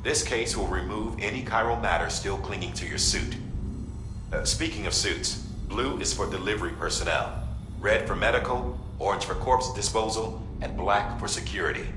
This case will remove any chiral matter still clinging to your suit. Speaking of suits, blue is for delivery personnel, red for medical, orange for corpse disposal, and black for security.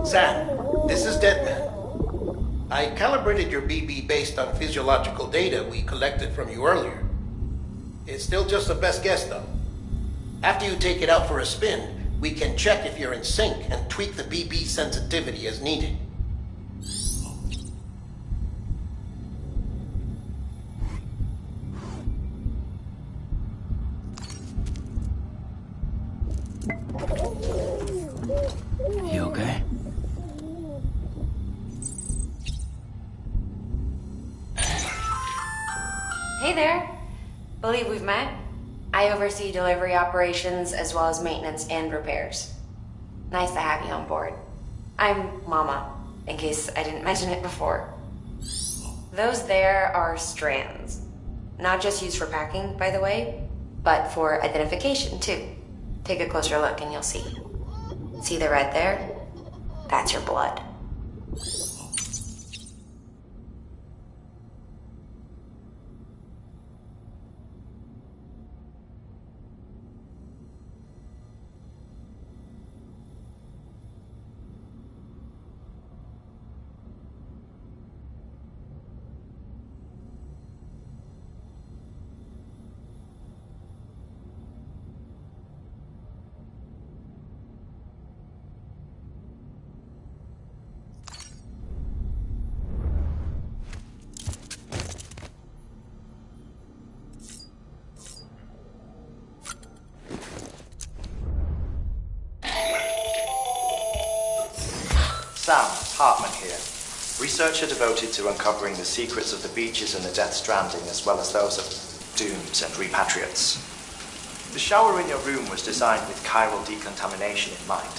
Sam, this is Deadman. I calibrated your BB based on physiological data we collected from you earlier. It's still just a best guess, though. After you take it out for a spin, we can check if you're in sync and tweak the BB sensitivity as needed. You okay? Hey there. Believe we've met. I oversee delivery operations as well as maintenance and repairs. Nice to have you on board. I'm Mama, in case I didn't mention it before. Those there are strands. Not just used for packing, by the way, but for identification too. Take a closer look and you'll see. See the red there? That's your blood. Sam, Hartman here. Researcher devoted to uncovering the secrets of the beaches and the Death Stranding, as well as those of dooms and repatriates. The shower in your room was designed with chiral decontamination in mind.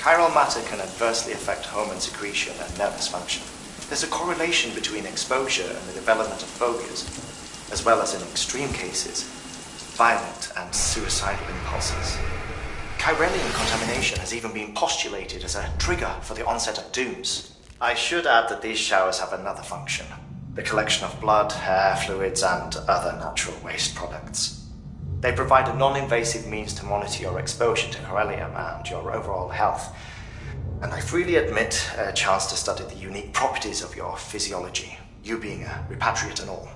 Chiral matter can adversely affect hormone secretion and nervous function. There's a correlation between exposure and the development of phobias, as well as in extreme cases, violent and suicidal impulses. Chiralian contamination has even been postulated as a trigger for the onset of dooms. I should add that these showers have another function: the collection of blood, hair, fluids, and other natural waste products. They provide a non-invasive means to monitor your exposure to chiralium and your overall health. And I freely admit a chance to study the unique properties of your physiology, you being a repatriate and all.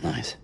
Nice.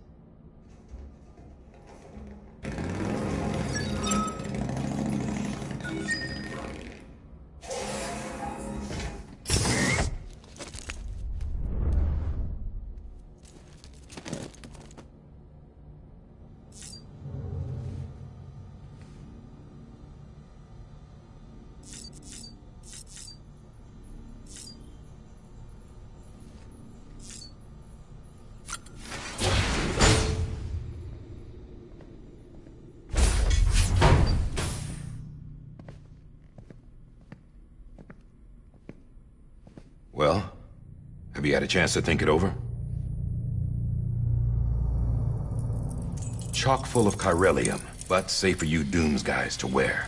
Well, have you had a chance to think it over? Chock full of chiralium, but safe for you Dooms guys to wear.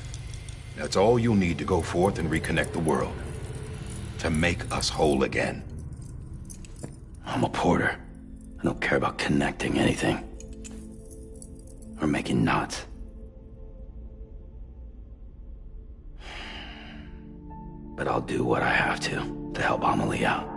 That's all you'll need to go forth and reconnect the world. To make us whole again. I'm a porter. I don't care about connecting anything. Or making knots. but I'll do what I have to help Amelie out.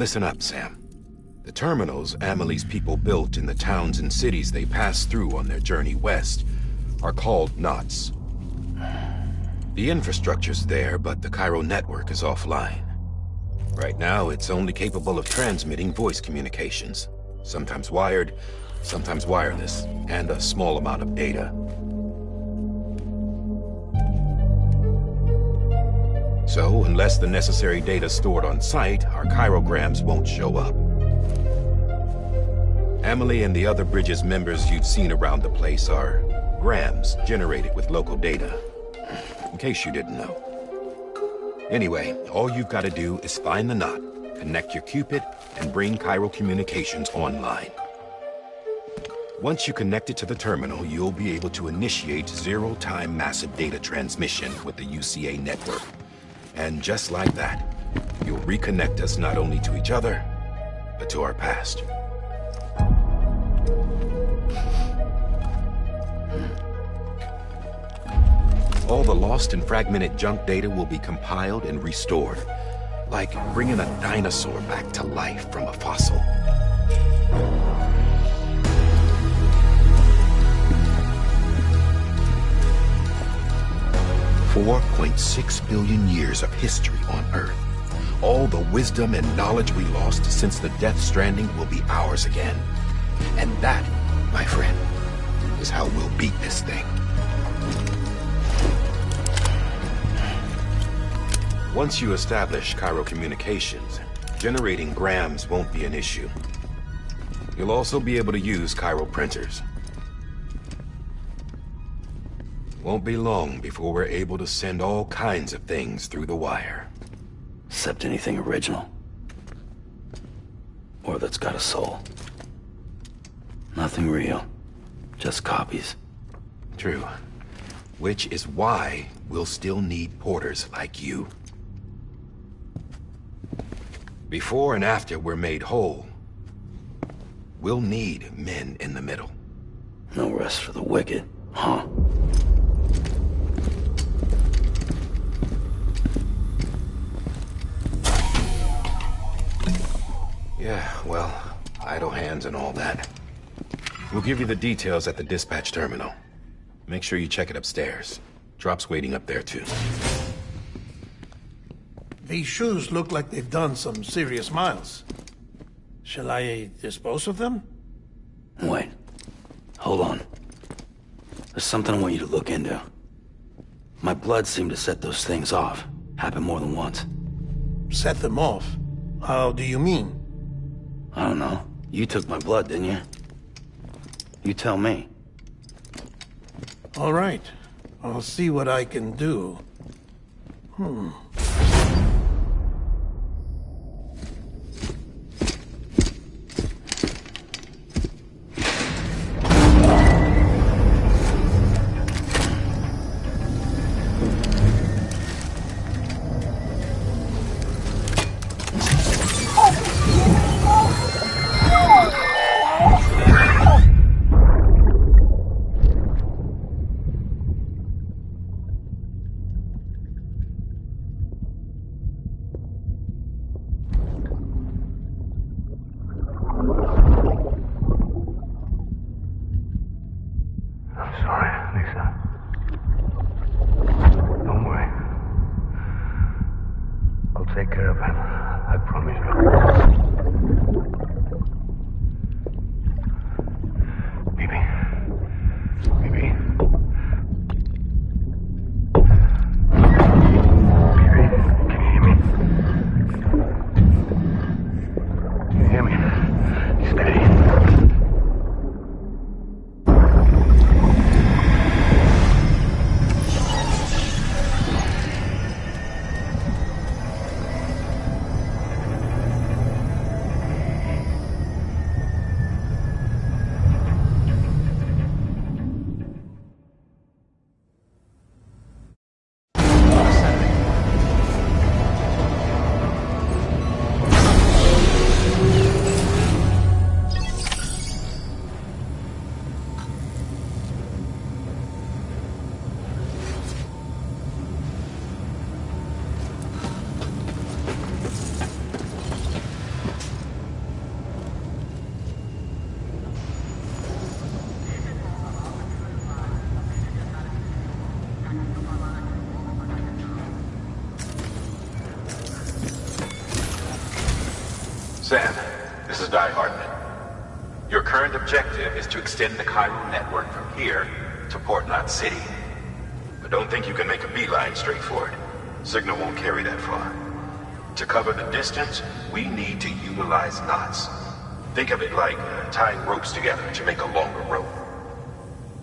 Listen up, Sam. The terminals Amelie's people built in the towns and cities they passed through on their journey west are called knots. The infrastructure's there, but the Cairo network is offline. Right now, it's only capable of transmitting voice communications, sometimes wired, sometimes wireless, and a small amount of data. So, unless the necessary data stored on site, our chirograms won't show up. Amelie and the other Bridges members you've seen around the place are grams generated with local data. In case you didn't know. Anyway, all you've got to do is find the knot, connect your Cupid, and bring Cairo communications online. Once you connect it to the terminal, you'll be able to initiate zero-time massive data transmission with the UCA network. And just like that, you'll reconnect us not only to each other, but to our past. All the lost and fragmented junk data will be compiled and restored, like bringing a dinosaur back to life from a fossil. 4.6 billion years of history on Earth. All the wisdom and knowledge we lost since the Death Stranding will be ours again. And that, my friend, is how we'll beat this thing. Once you establish Cairo communications, generating grams won't be an issue. You'll also be able to use Cairo printers. Won't be long before we're able to send all kinds of things through the wire. Except anything original. Or that's got a soul. Nothing real. Just copies. True. Which is why we'll still need porters like you. Before and after we're made whole, we'll need men in the middle. No rest for the wicked, huh? Yeah, well, idle hands and all that. We'll give you the details at the dispatch terminal. Make sure you check it upstairs. Drop's waiting up there, too. These shoes look like they've done some serious miles. Shall I dispose of them? Wait. Hold on. There's something I want you to look into. My blood seemed to set those things off. Happened more than once. Set them off? How do you mean? I don't know. You took my blood, didn't you? You tell me. All right. I'll see what I can do. Sam, this is Die Hardman. Your current objective is to extend the chiral network from here to Port Knot City. But don't think you can make a beeline straight for it. Signal won't carry that far. To cover the distance, we need to utilize knots. Think of it like tying ropes together to make a longer rope.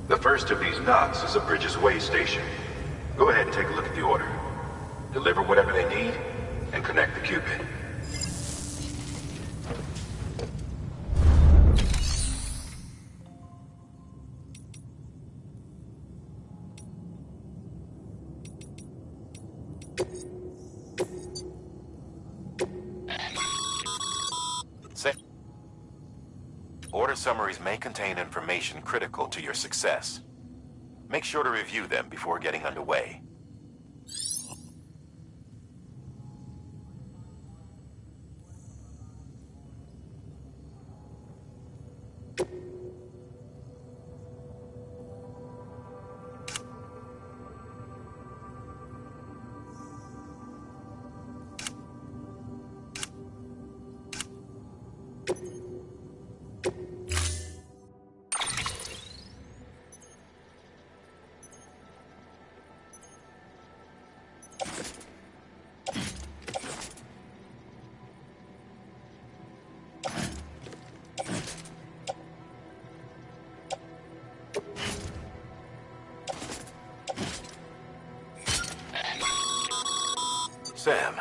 The first of these knots is a Bridges Way station. Go ahead and take a look at the order. Deliver whatever they need, and connect the Cupid. Order summaries may contain information critical to your success. Make sure to review them before getting underway. Sam,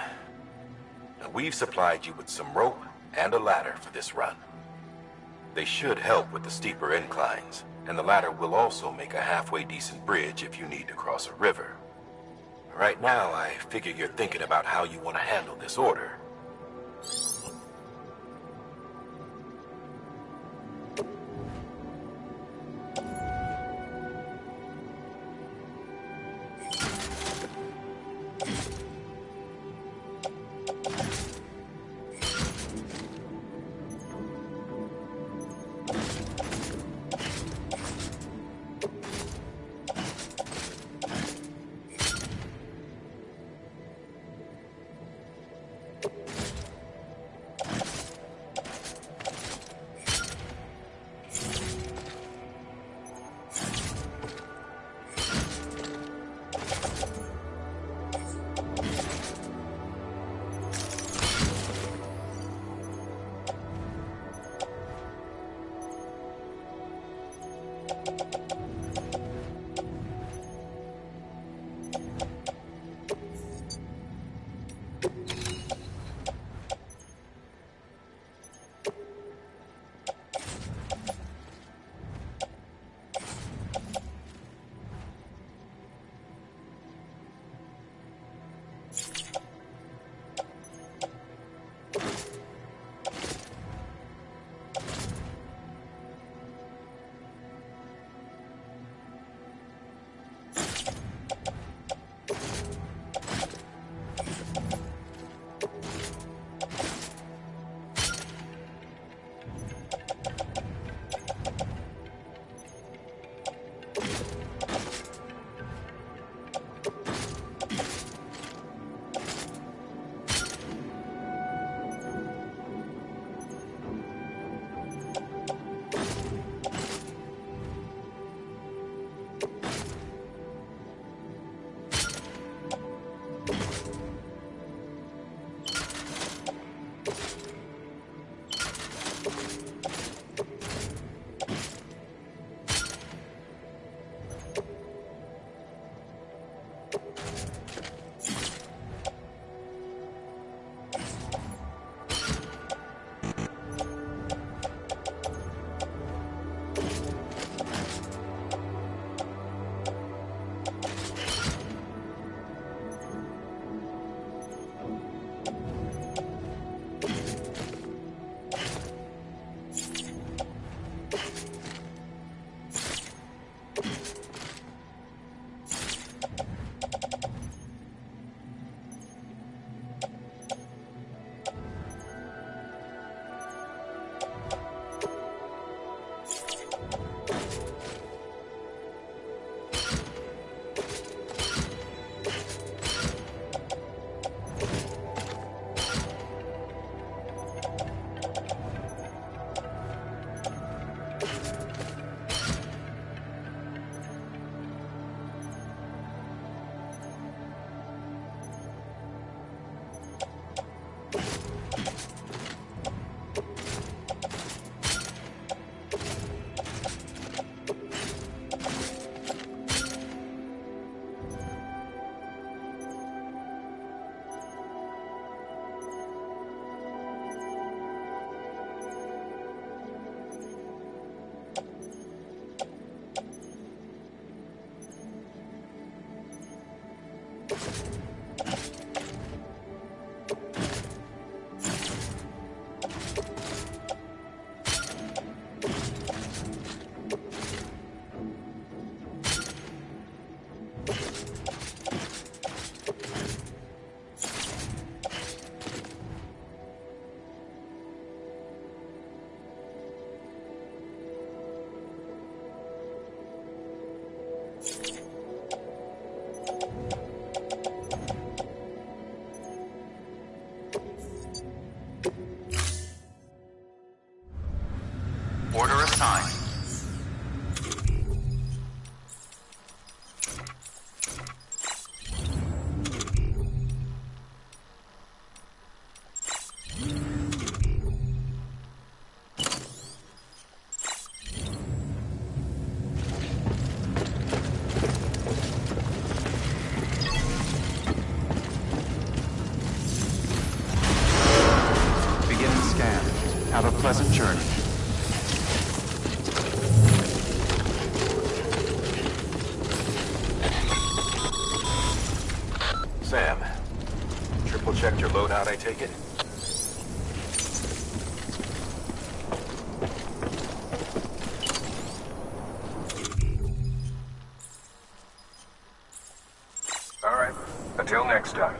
now we've supplied you with some rope and a ladder for this run. They should help with the steeper inclines, and the ladder will also make a halfway decent bridge if you need to cross a river. Right now, I figure you're thinking about how you want to handle this order. Order assigned. Beginning scan. Have a pleasant journey. Sam, triple checked your loadout, I take it? All right. Until next time.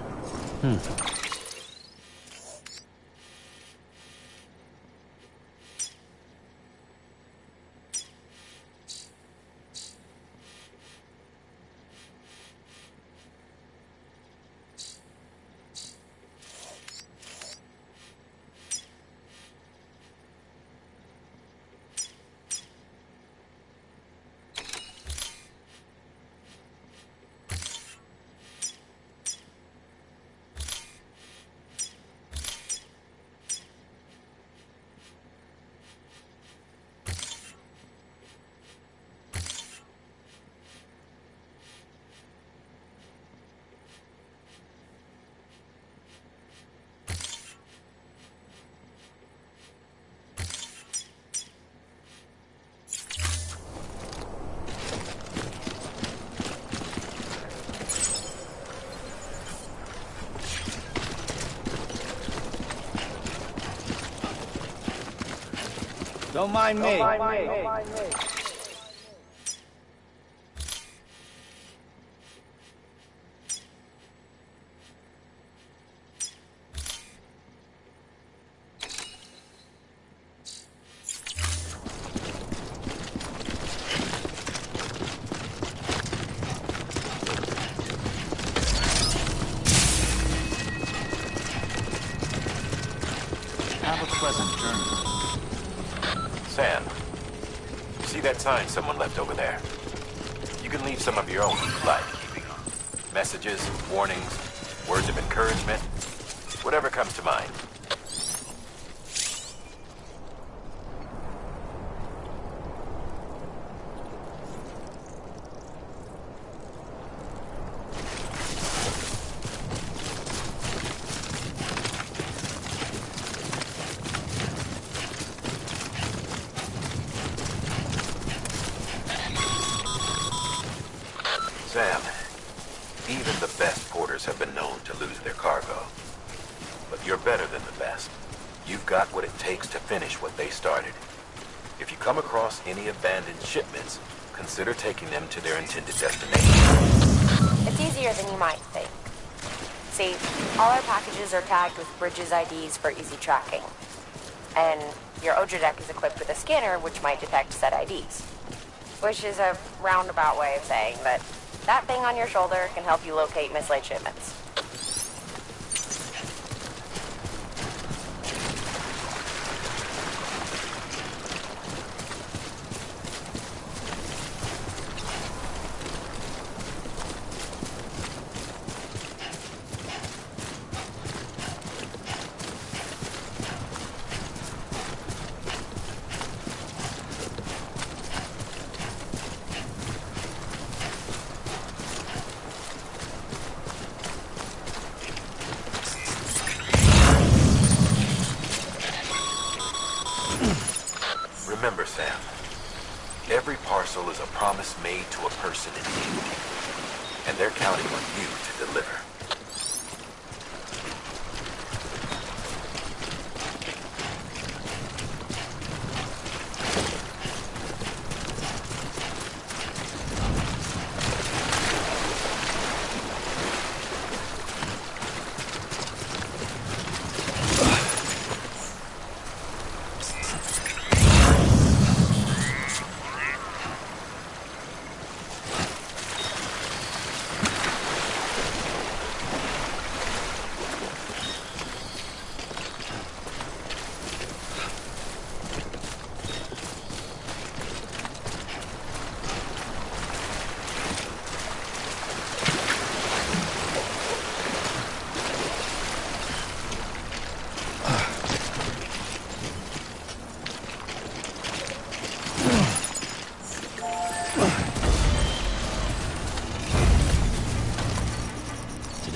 Don't mind me. Have a pleasant journey. Sam, see that sign someone left over there? You can leave some of your own, like messages, warnings, words of encouragement, whatever comes to mind. Sam, even the best porters have been known to lose their cargo. But you're better than the best. You've got what it takes to finish what they started. If you come across any abandoned shipments, consider taking them to their intended destination. It's easier than you might think. See, all our packages are tagged with Bridges IDs for easy tracking. And your Odra deck is equipped with a scanner which might detect said IDs. Which is a roundabout way of saying that that thing on your shoulder can help you locate mislaid shipments. Remember, Sam, every parcel is a promise made to a person in need. And and they're counting on you to deliver.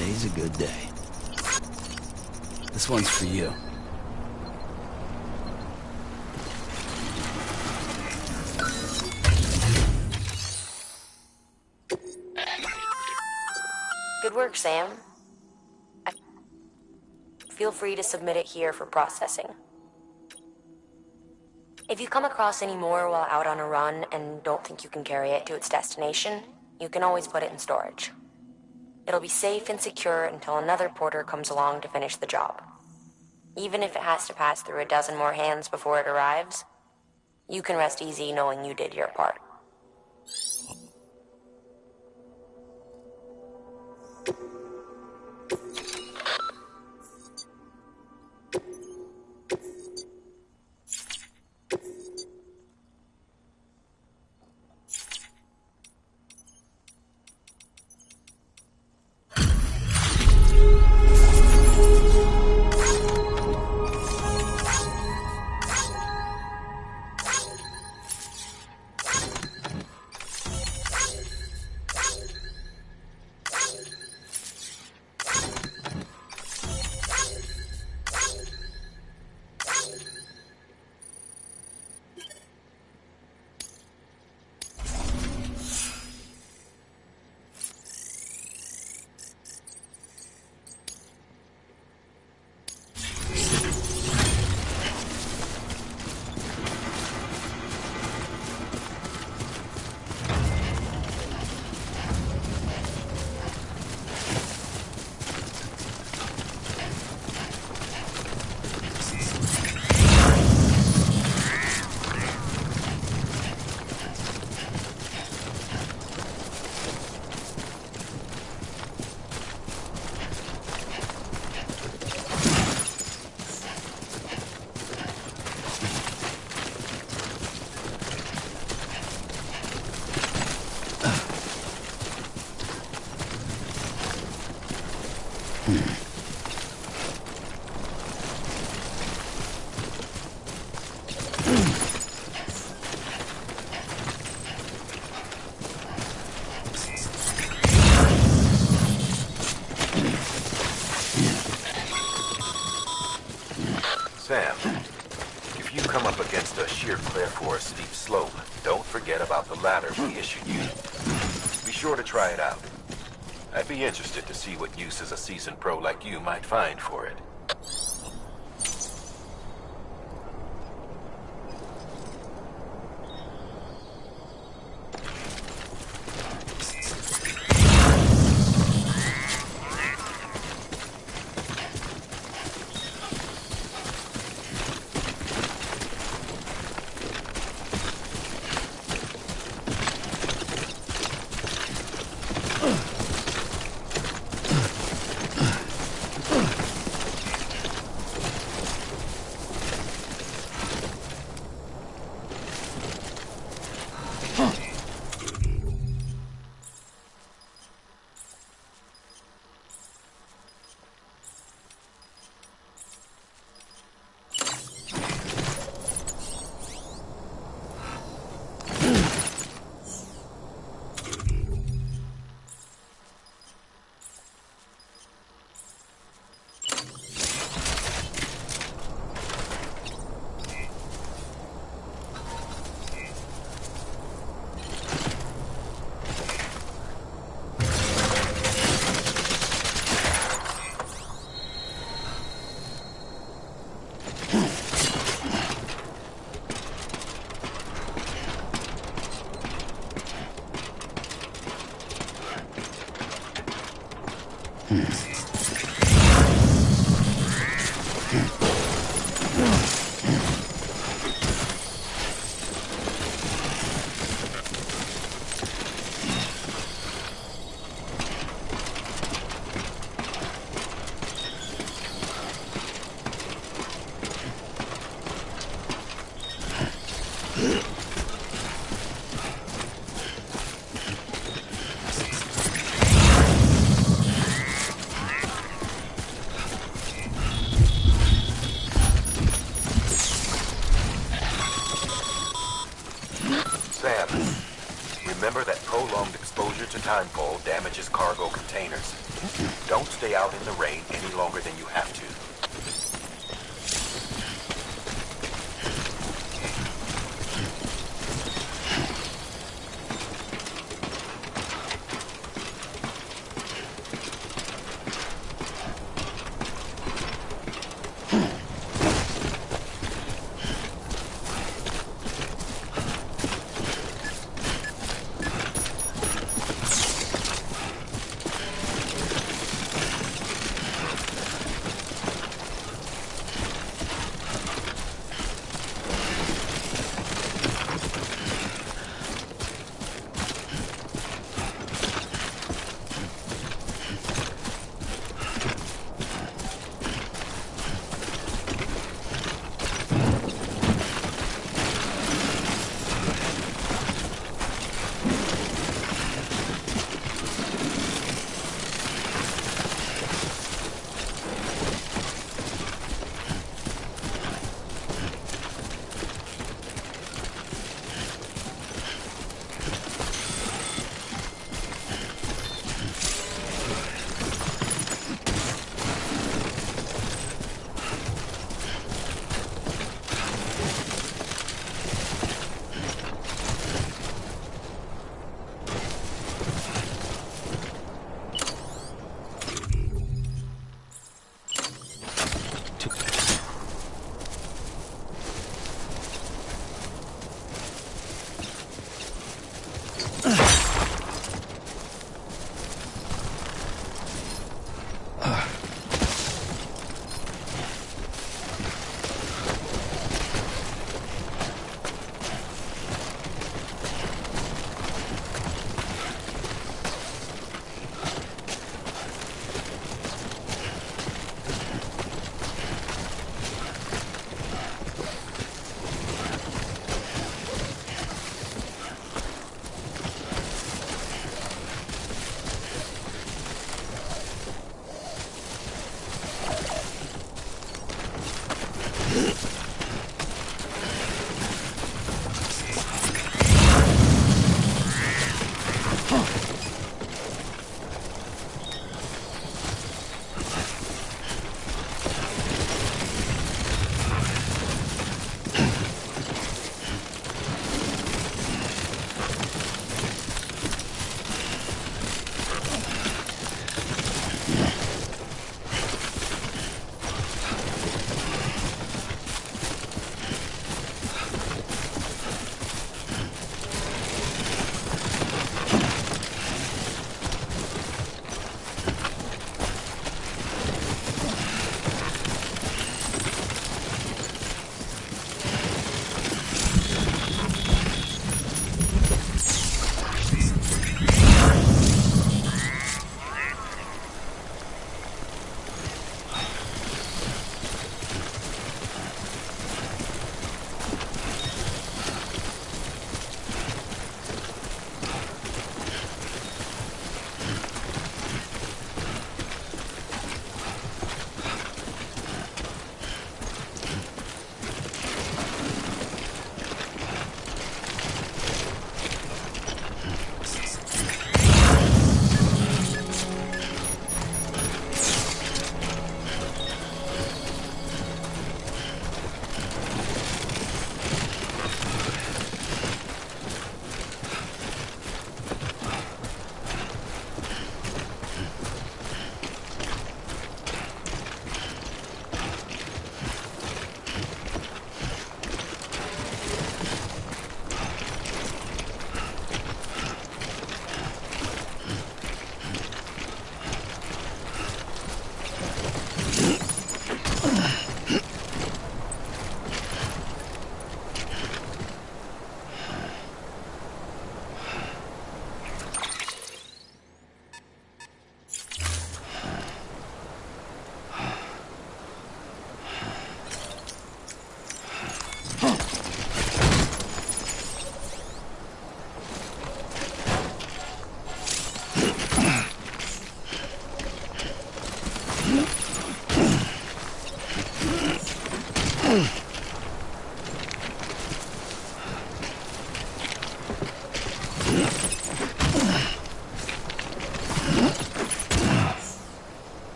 Today's a good day. This one's for you. Good work, Sam. Feel free to submit it here for processing. If you come across any more while out on a run and don't think you can carry it to its destination, you can always put it in storage. It'll be safe and secure until another porter comes along to finish the job. Even if it has to pass through a dozen more hands before it arrives, you can rest easy knowing you did your part. Sam, if you come up against a sheer cliff or a steep slope, don't forget about the ladder we issued you. Be sure to try it out. I'd be interested to see what uses a seasoned pro like you might find for it. Sam, remember that prolonged exposure to timefall damages cargo containers. Don't stay out in the rain any longer than you have to.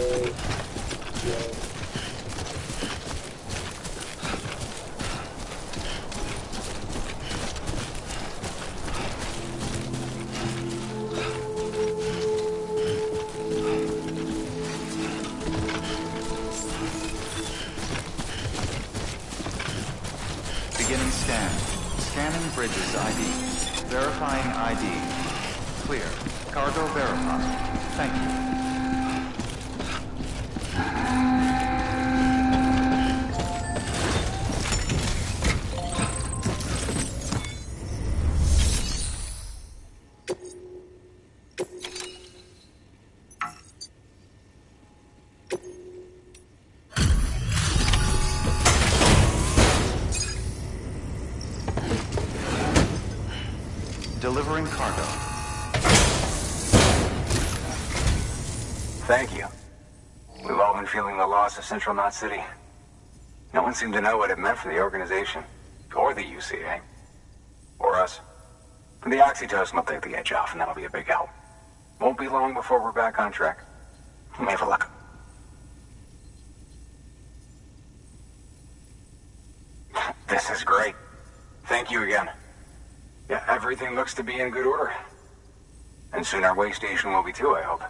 Beginning scan. Scanning bridges ID. Verifying ID. Clear. Cargo verified. Thank you. Delivering cargo. Thank you. We've all been feeling the loss of Central Knot City. No one seemed to know what it meant for the organization, or the UCA, or us. The oxytocin will take the edge off, and that'll be a big help. Won't be long before we're back on track. We may have a luck. This is great. Thank you again. Yeah, everything looks to be in good order. And soon our way station will be too, I hope.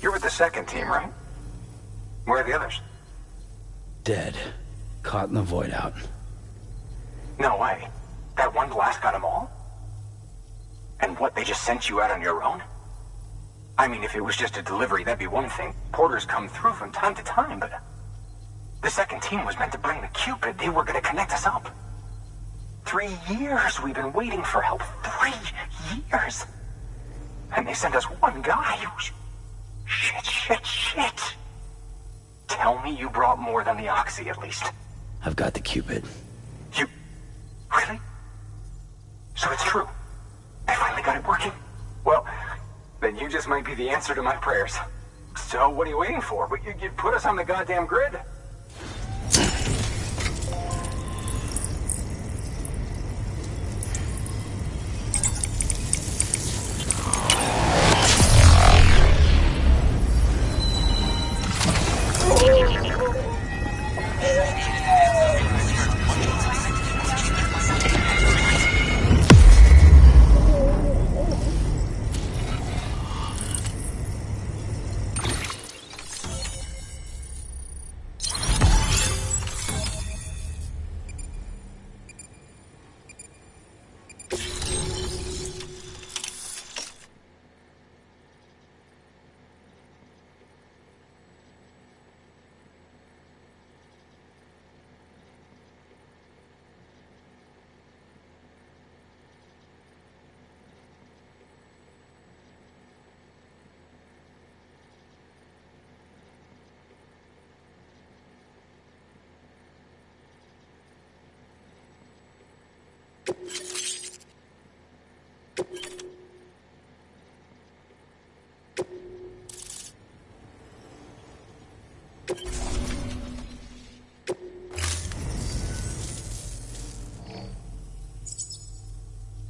You're with the second team, right? Where are the others? Dead. Caught in the void out. No way. That one blast got them all? And what, they just sent you out on your own? I mean, if it was just a delivery, that'd be one thing. Porters come through from time to time, but... The second team was meant to bring the Cupid. They were gonna connect us up. 3 years we've been waiting for help. 3 years! And they sent us one guy who's... Shit. Tell me you brought more than the Oxy, at least. I've got the Cupid. You... Really? So it's true. I finally got it working. Well, then you just might be the answer to my prayers. So what are you waiting for? You put us on the goddamn grid.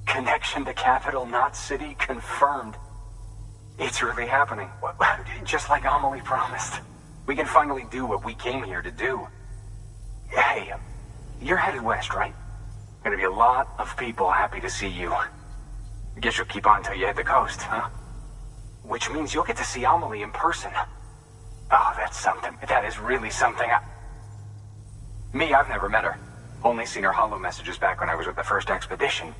Connection to Capital Knot City confirmed. It's really happening. Just like Amelie promised. We can finally do what we came here to do. Hey, you're headed west, right? Gonna be a lot of people happy to see you. Guess you'll keep on till you hit the coast, huh? Which means you'll get to see Amelie in person. Oh, that's something. That is really something. I've never met her. Only seen her holo messages back when I was with the first expedition.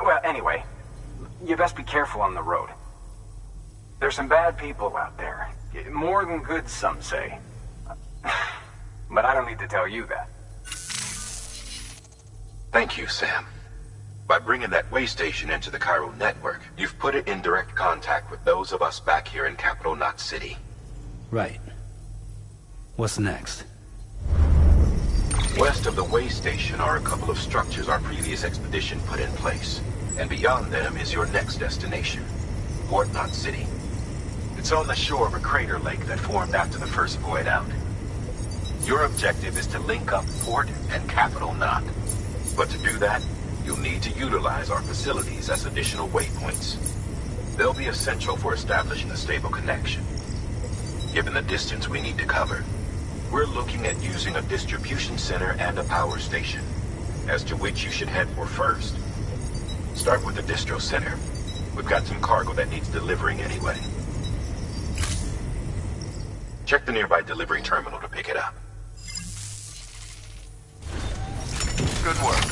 Well, anyway, you best be careful on the road. There's some bad people out there. More than good, some say. But I don't need to tell you that. Thank you, Sam. By bringing that way station into the Cairo network, you've put it in direct contact with those of us back here in Capital Knot City. Right. What's next? West of the way station are a couple of structures our previous expedition put in place. And beyond them is your next destination, Port Knot City. It's on the shore of a crater lake that formed after the first void out. Your objective is to link up Port and Capital Knot. But to do that, you'll need to utilize our facilities as additional waypoints. They'll be essential for establishing a stable connection. Given the distance we need to cover, we're looking at using a distribution center and a power station, as to which you should head for first. Start with the distro center. We've got some cargo that needs delivering anyway. Check the nearby delivery terminal to pick it up. Good work.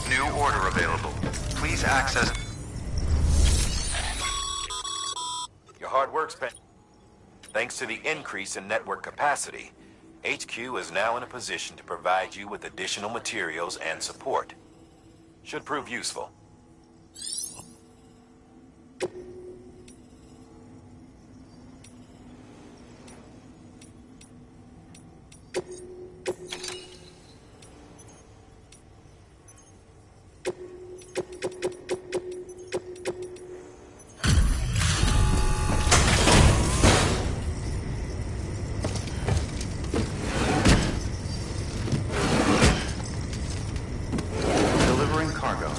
New order available. Please access... Your hard work's been... Thanks to the increase in network capacity, HQ is now in a position to provide you with additional materials and support. Should prove useful. Delivering cargo.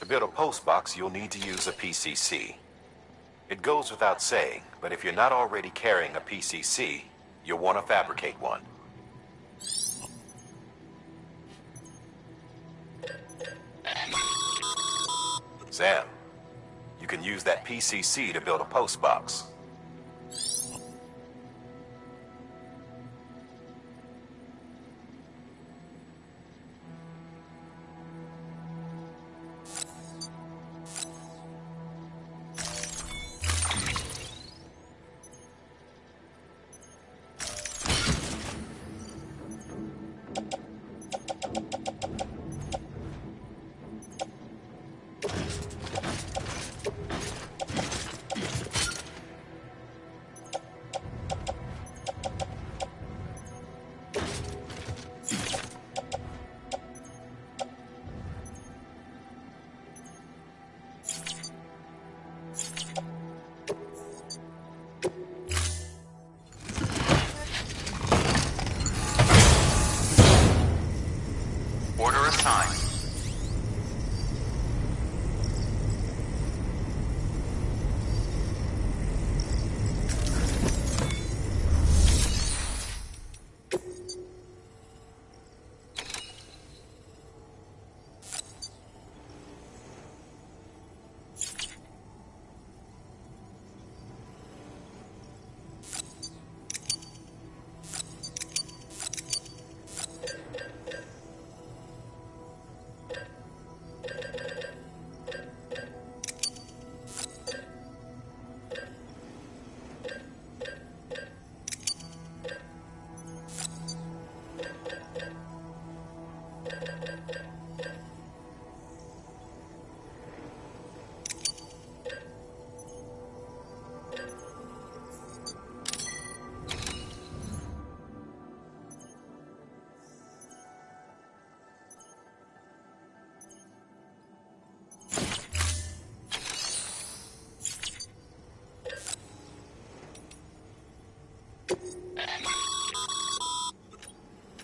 To build a post box, you'll need to use a PCC. It goes without saying, but if you're not already carrying a PCC, you'll want to fabricate one. Sam, you can use that PCC to build a post box.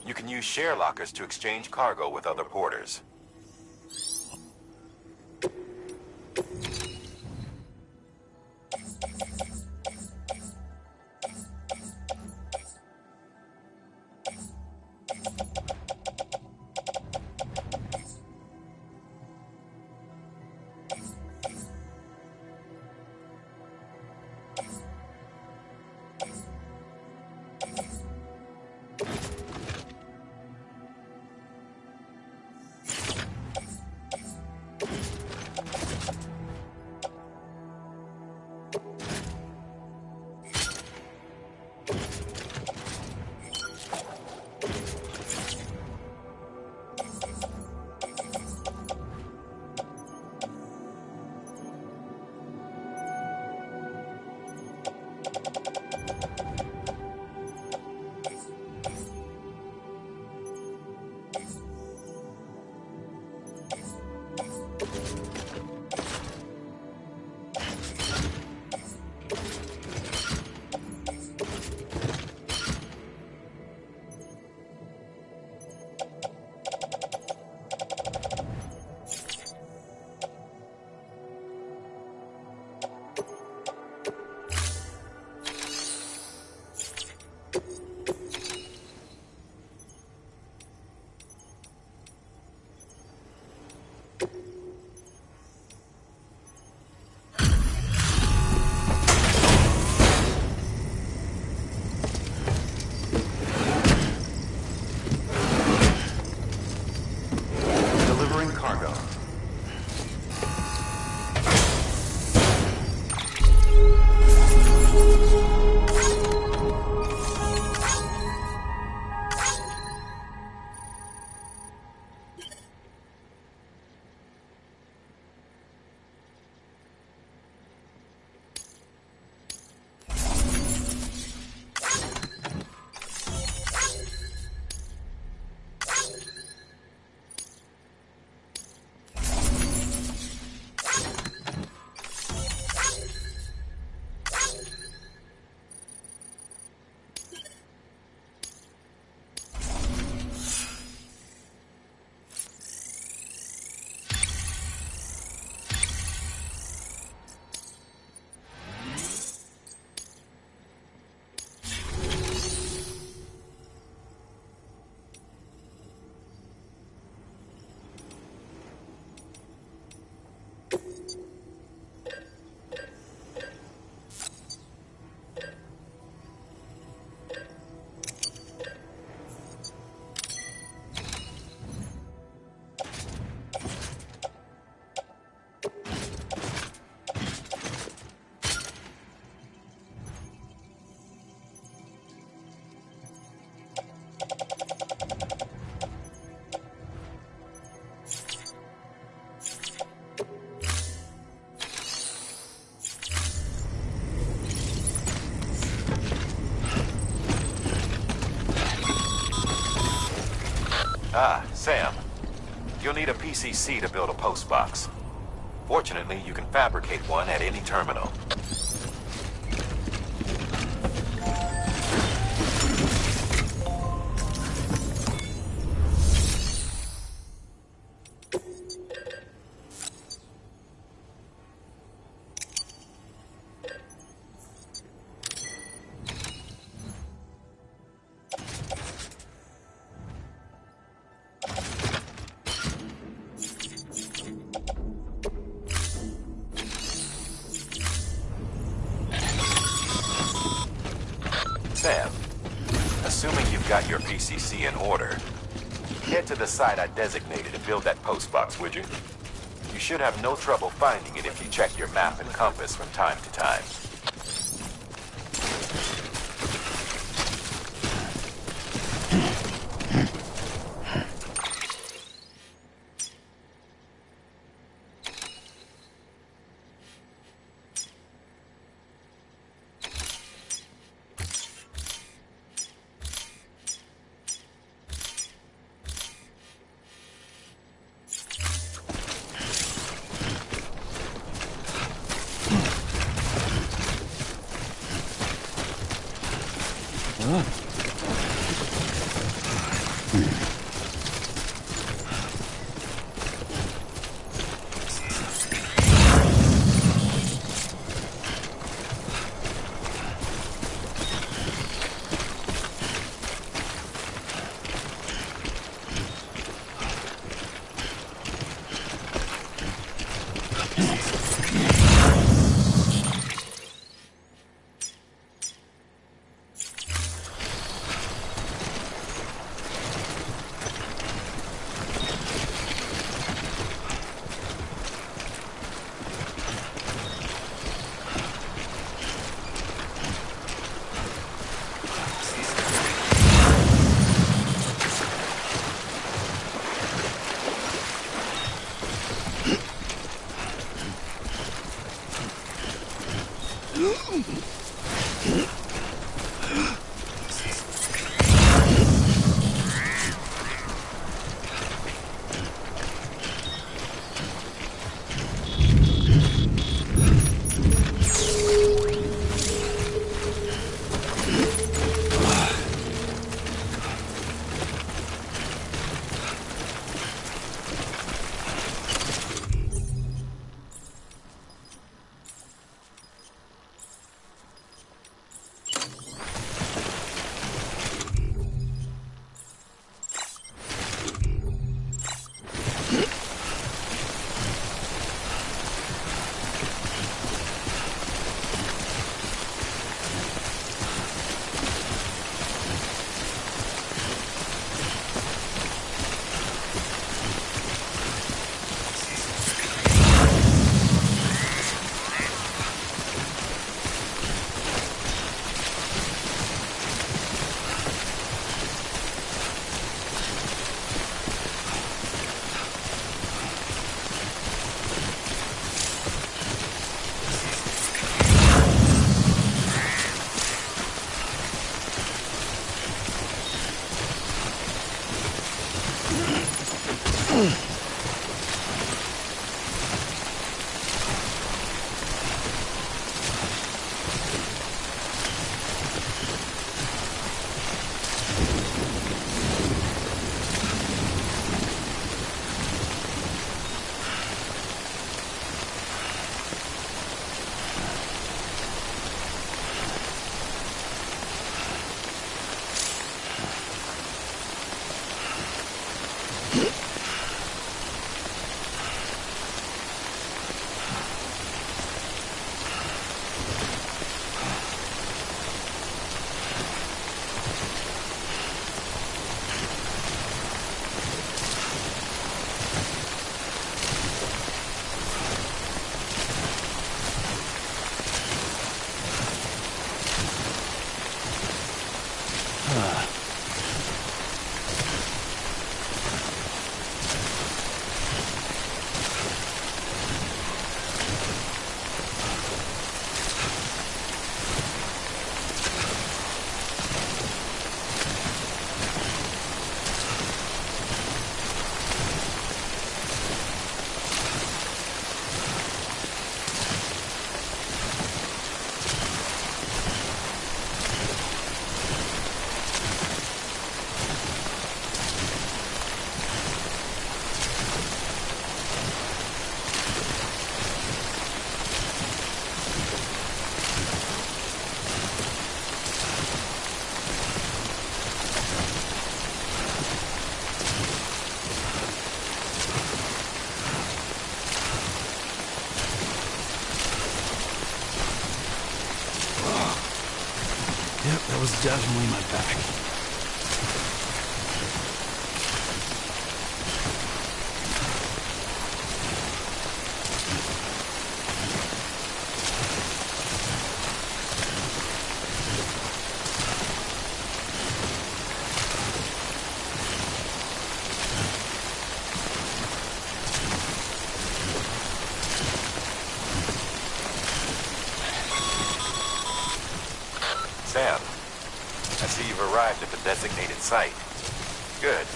You can use share lockers to exchange cargo with other porters. Delivering cargo. Ah, Sam. You'll need a PCC to build a postbox. Fortunately, you can fabricate one at any terminal. Sam, assuming you've got your PCC in order, head to the site I designated to build that postbox, would you? You should have no trouble finding it if you check your map and compass from time to time. Yep, that was definitely my back. Sam, I see you've arrived at the designated site. Good.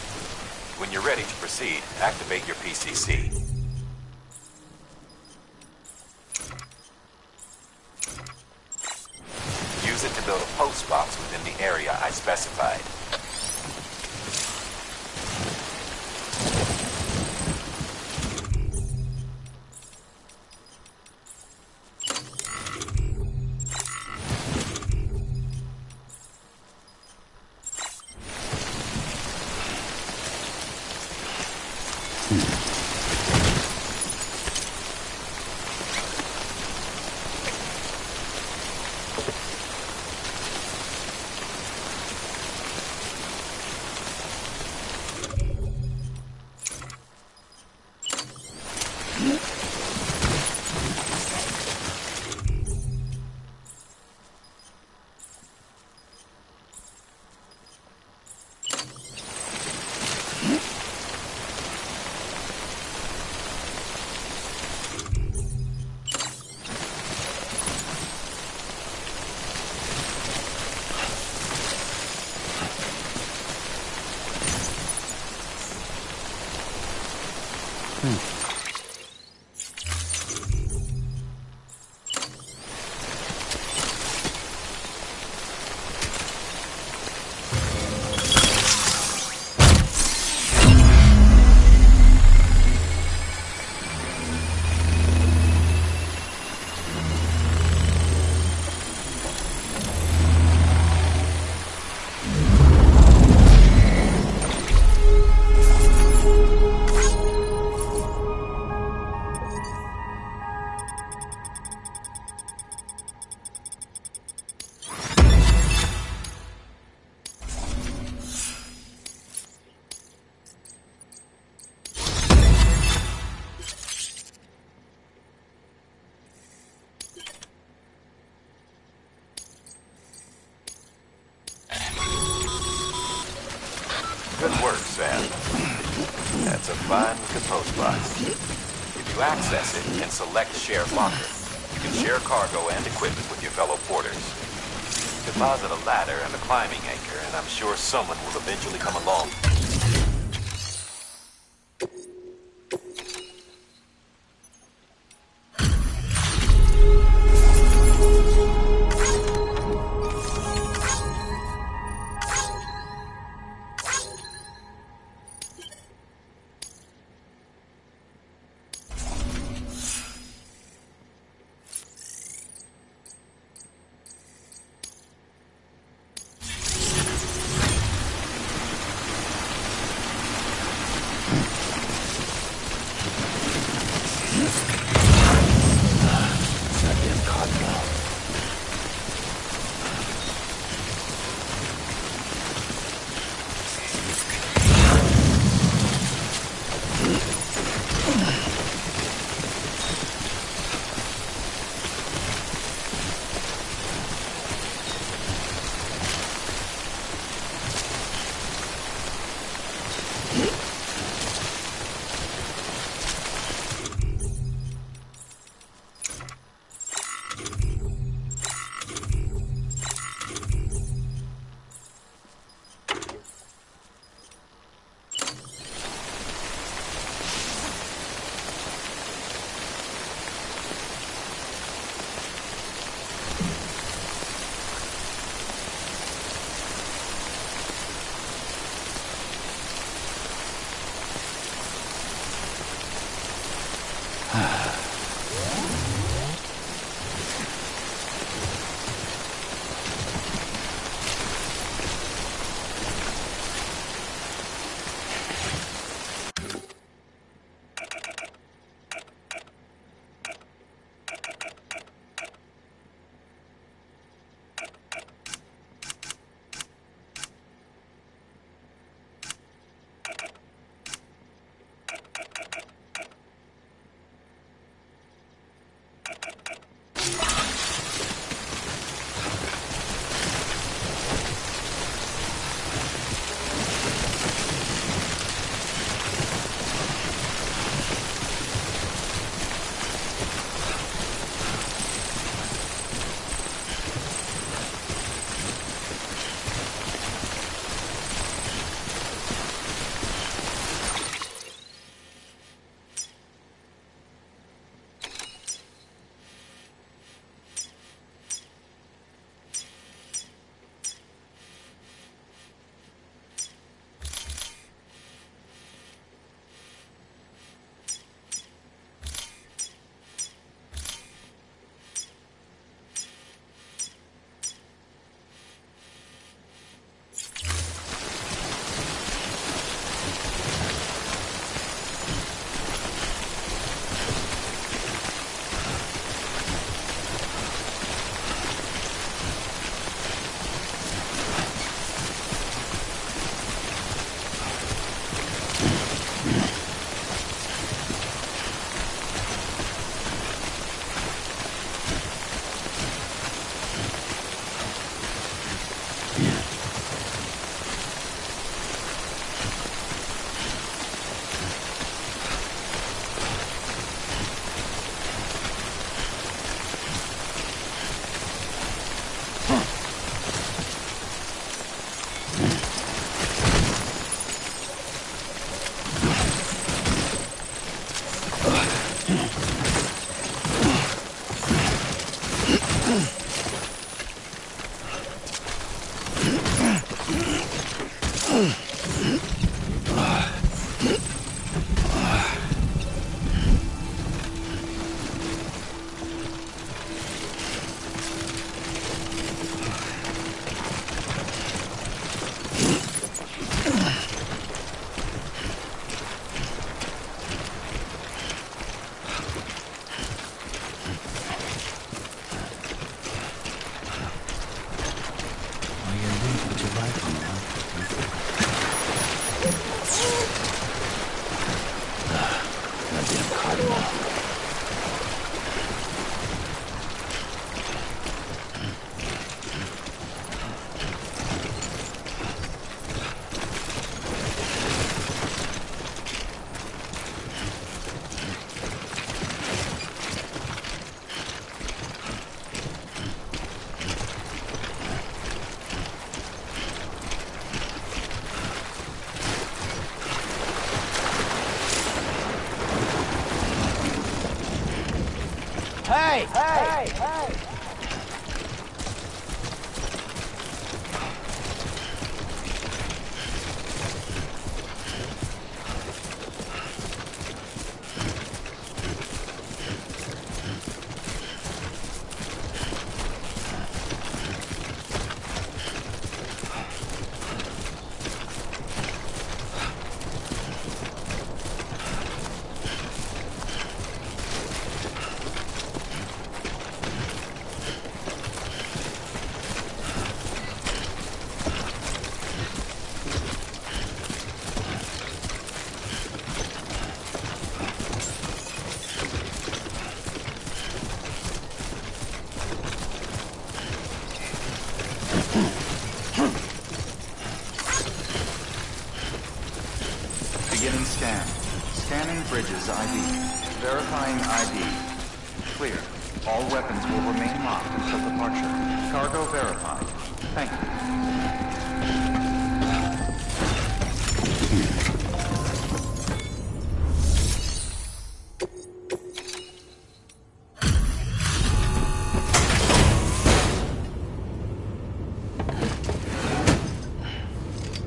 When you're ready to proceed, activate your PCC. Use it to build a post box within the area I specified. That's a fine looking post box. If you access it and select Share Locker, you can share cargo and equipment with your fellow porters. Deposit a ladder and a climbing anchor, and I'm sure someone will eventually come along. All you do is put your life on now. Beginning scan. Scanning bridges ID. Verifying ID. Clear. All weapons will remain locked until departure. Cargo verified. Thank you.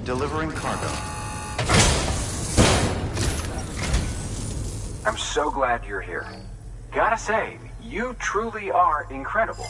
Delivering cargo. I'm so glad you're here. Gotta say, you truly are incredible.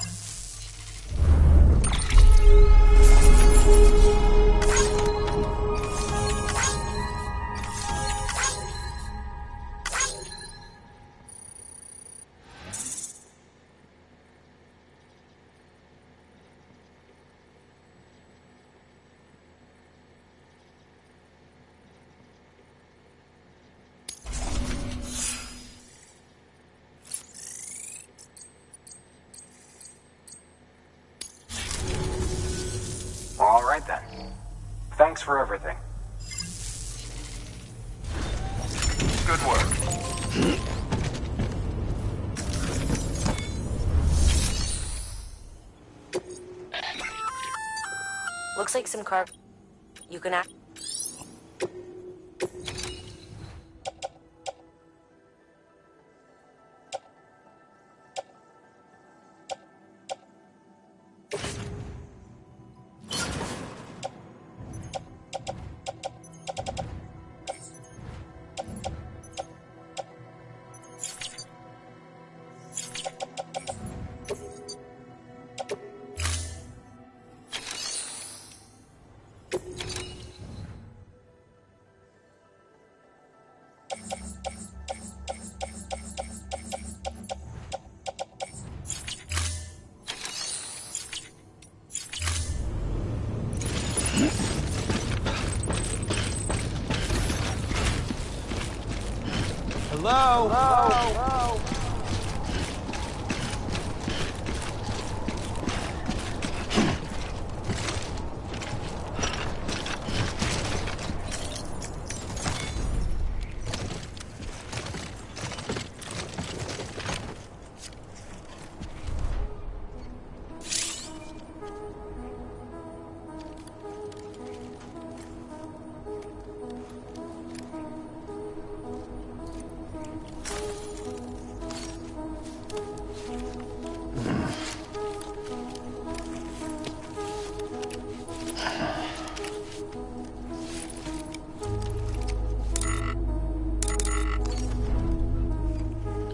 All right then. Thanks for everything. Good work. Looks like some car. You can act.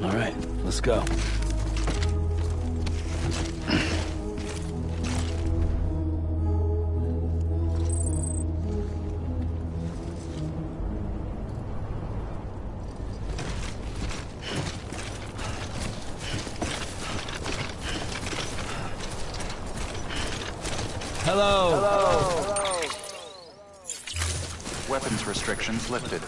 All right, let's go. Hello. Weapons restrictions lifted.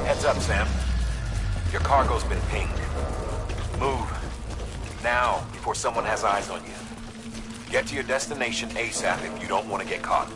Heads up, Sam. Your cargo's been pinged. Move. Now, before someone has eyes on you. Get to your destination ASAP if you don't want to get caught.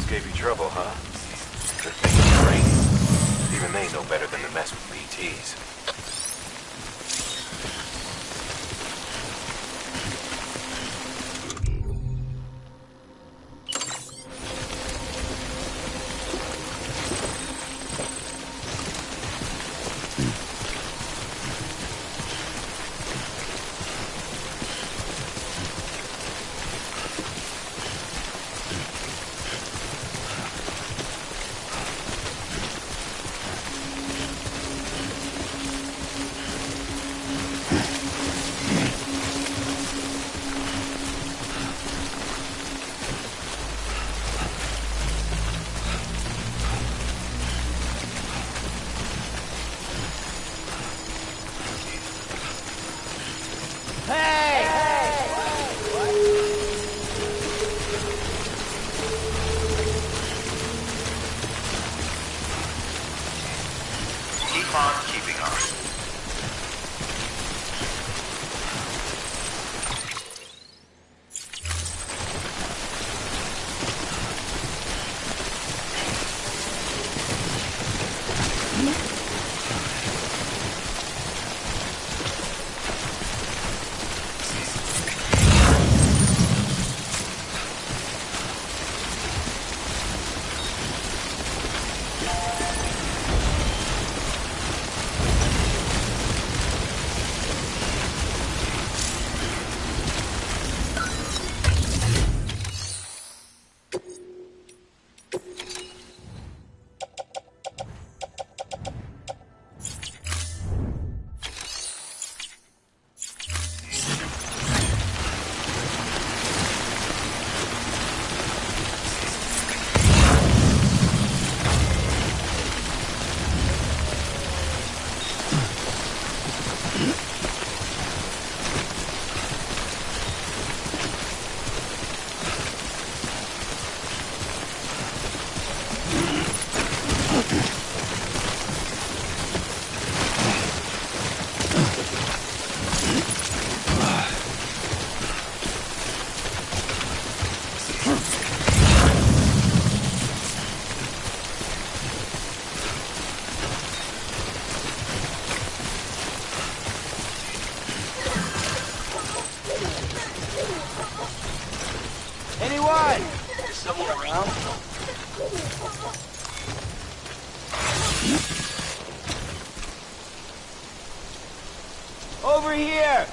Gave you trouble, huh? Good thing it's raining. Even they know better than to mess with BTs. Keep on keeping on. Anyone? Is someone around? over here!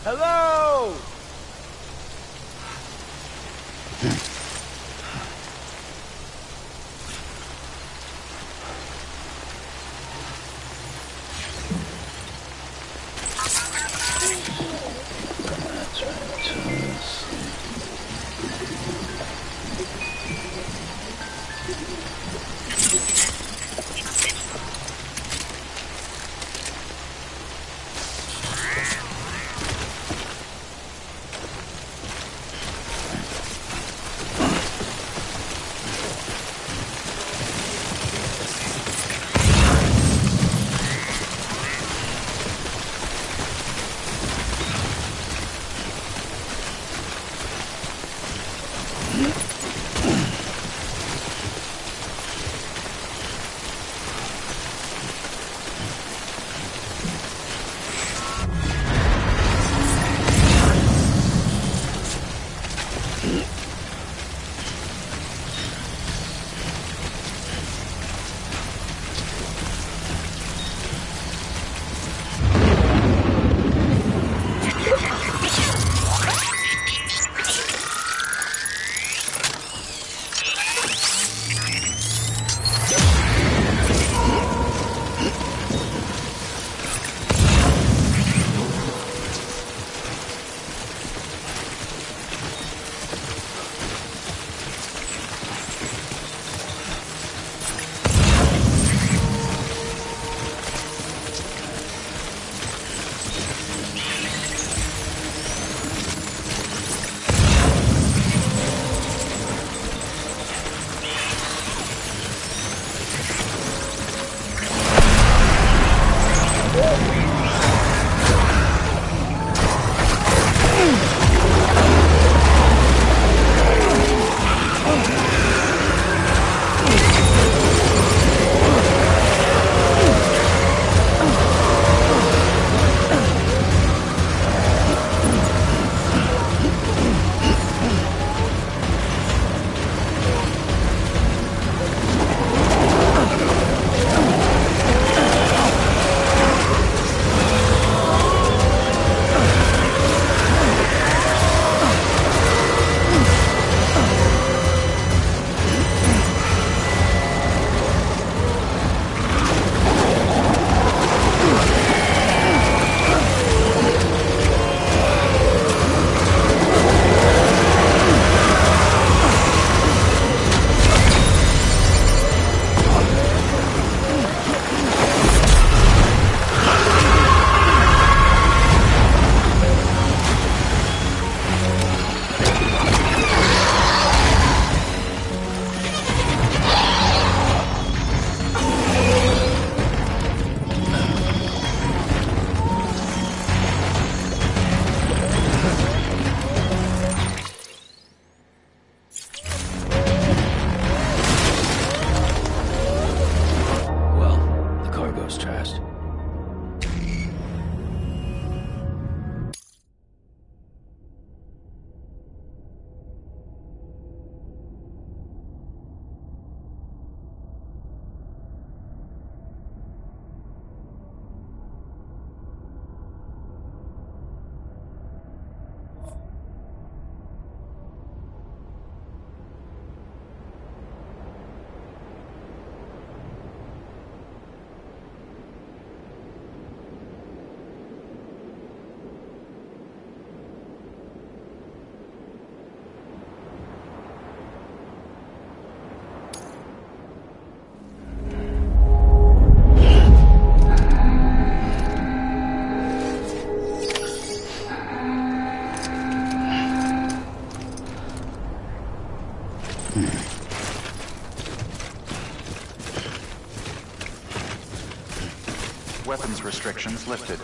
Hello! weapons restrictions lifted.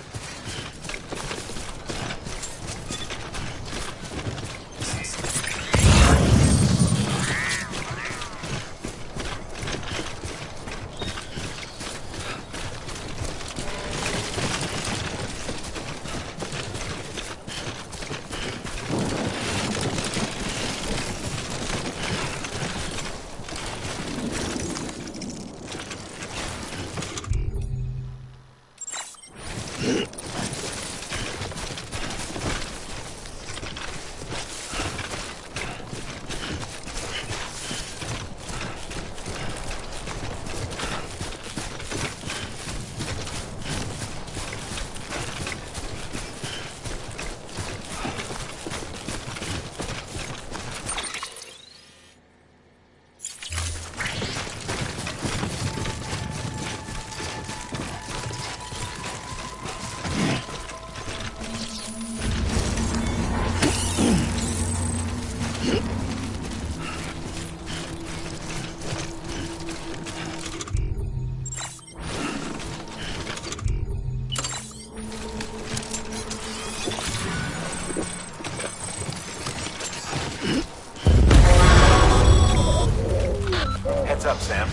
Heads up, Sam.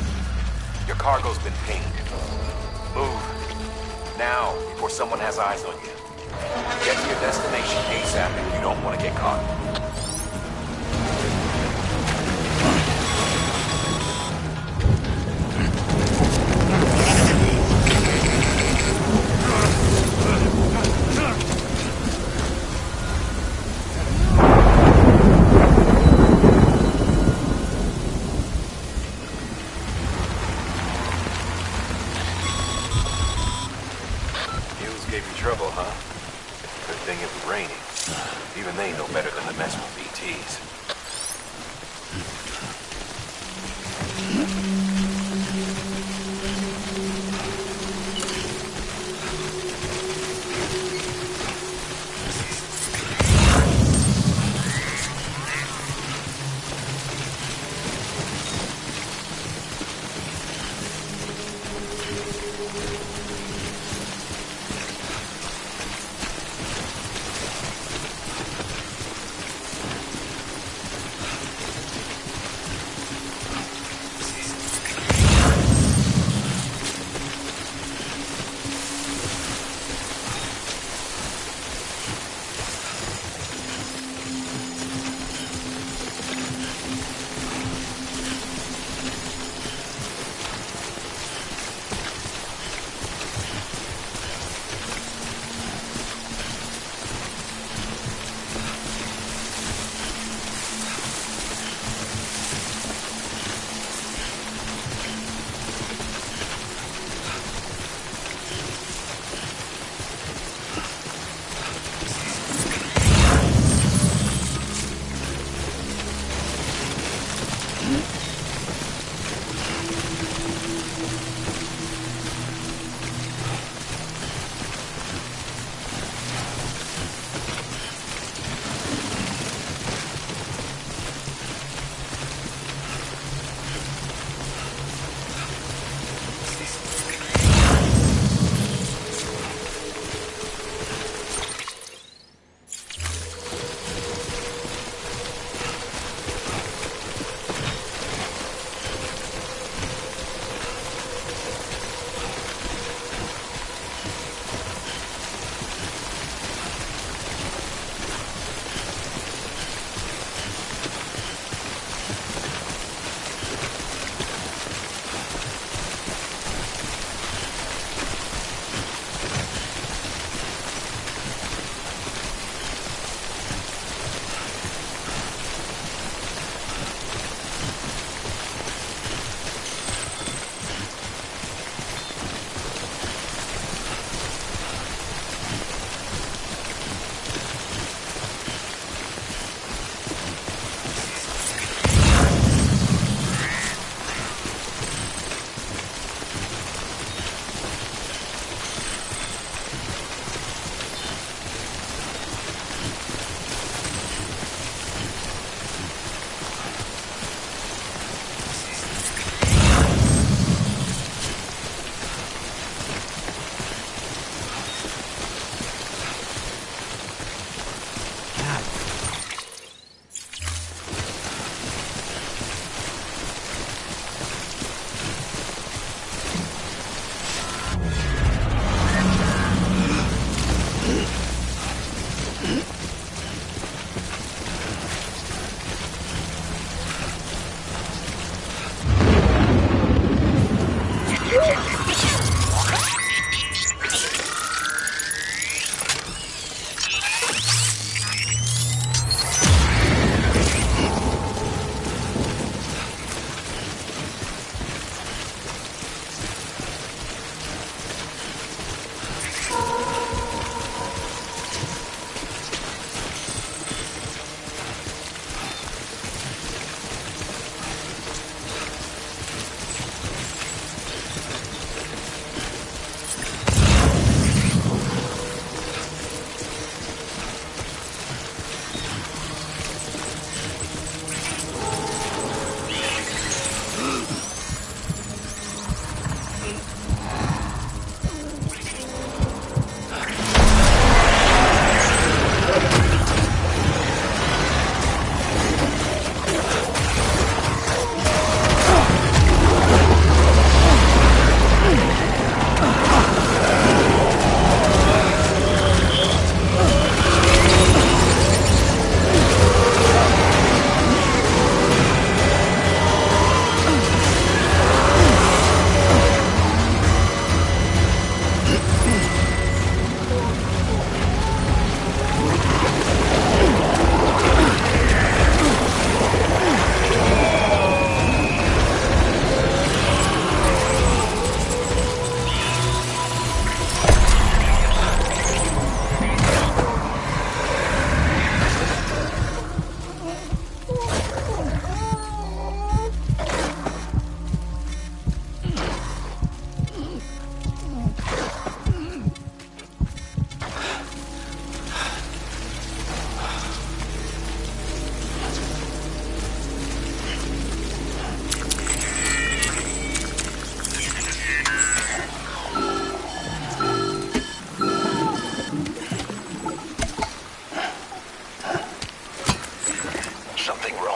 Your cargo's been pinged. Move. Now, before someone has eyes on you. Get to your destination ASAP if you don't want to get caught. Gave you trouble, huh? Good thing it was raining. Even they know better than to mess with BTs.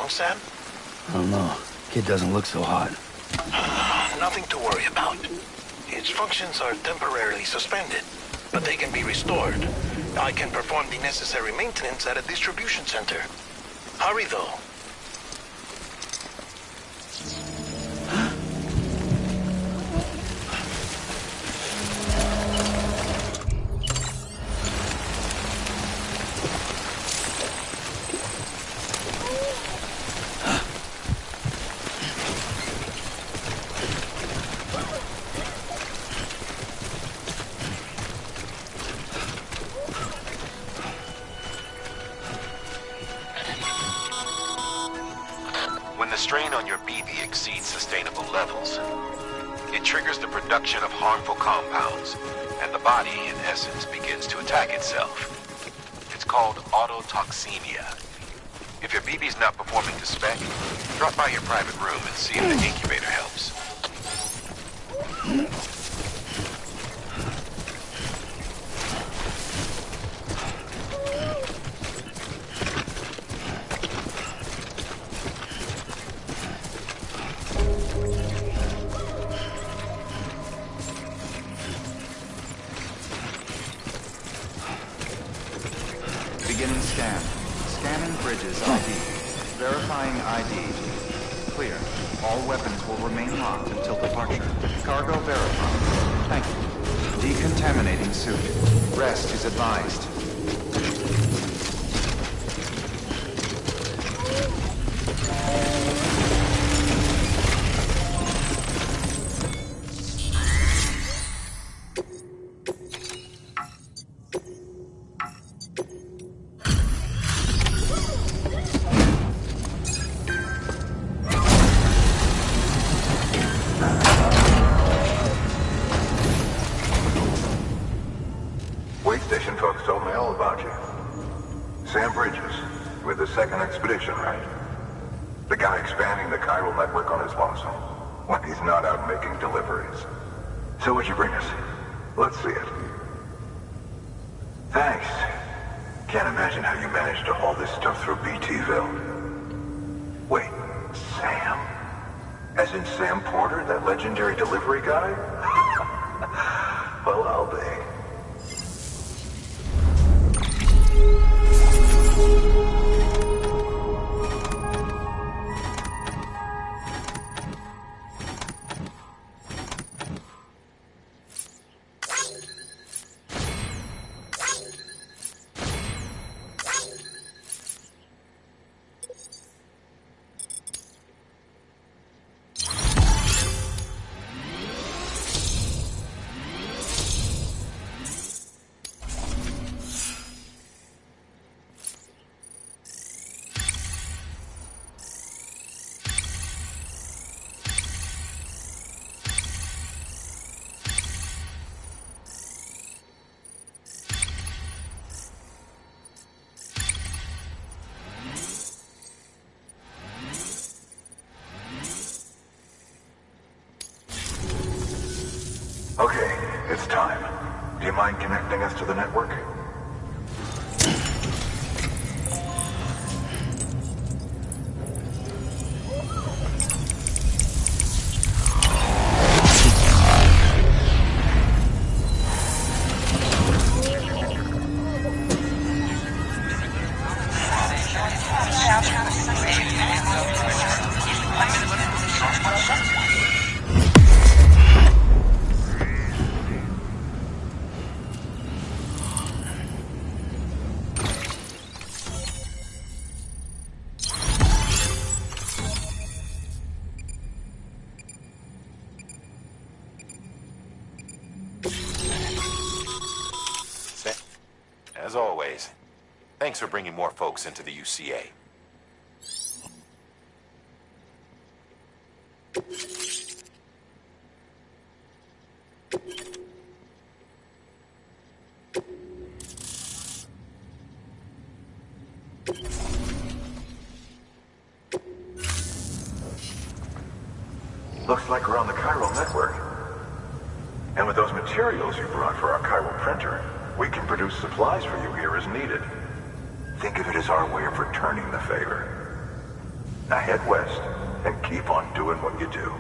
wrong, Sam? I don't know. Kid doesn't look so hot. Nothing to worry about. Its functions are temporarily suspended, but they can be restored. I can perform the necessary maintenance at a distribution center. Hurry, though. When the strain on your BB exceeds sustainable levels, it triggers the production of harmful compounds, and the body, in essence, begins to attack itself. It's called autotoxemia. If your BB's not performing to spec, drop by your private room and see if the incubator helps. Beginning scan. Scanning bridges ID. Verifying ID. Clear. All weapons will remain locked until departure. Cargo verified. Thank you. Decontaminating suit. Rest is advised. Wait station folks told me all about you. Sam Bridges, with the second expedition, right? The guy expanding the chiral network on his lonesome, when he's not out making deliveries. So what'd you bring us? Let's see it. Thanks. Can't imagine how you managed to haul this stuff through BTville. Wait, Sam? As in Sam Porter, that legendary delivery guy? Well, I'll be. Okay, it's time. Do you mind connecting us to the network? As always, thanks for bringing more folks into the UCA. Looks like we're on the chiral network. And with those materials you brought for our chiral printer, we can produce supplies for you here as needed. Think of it as our way of returning the favor. Now head west and keep on doing what you do.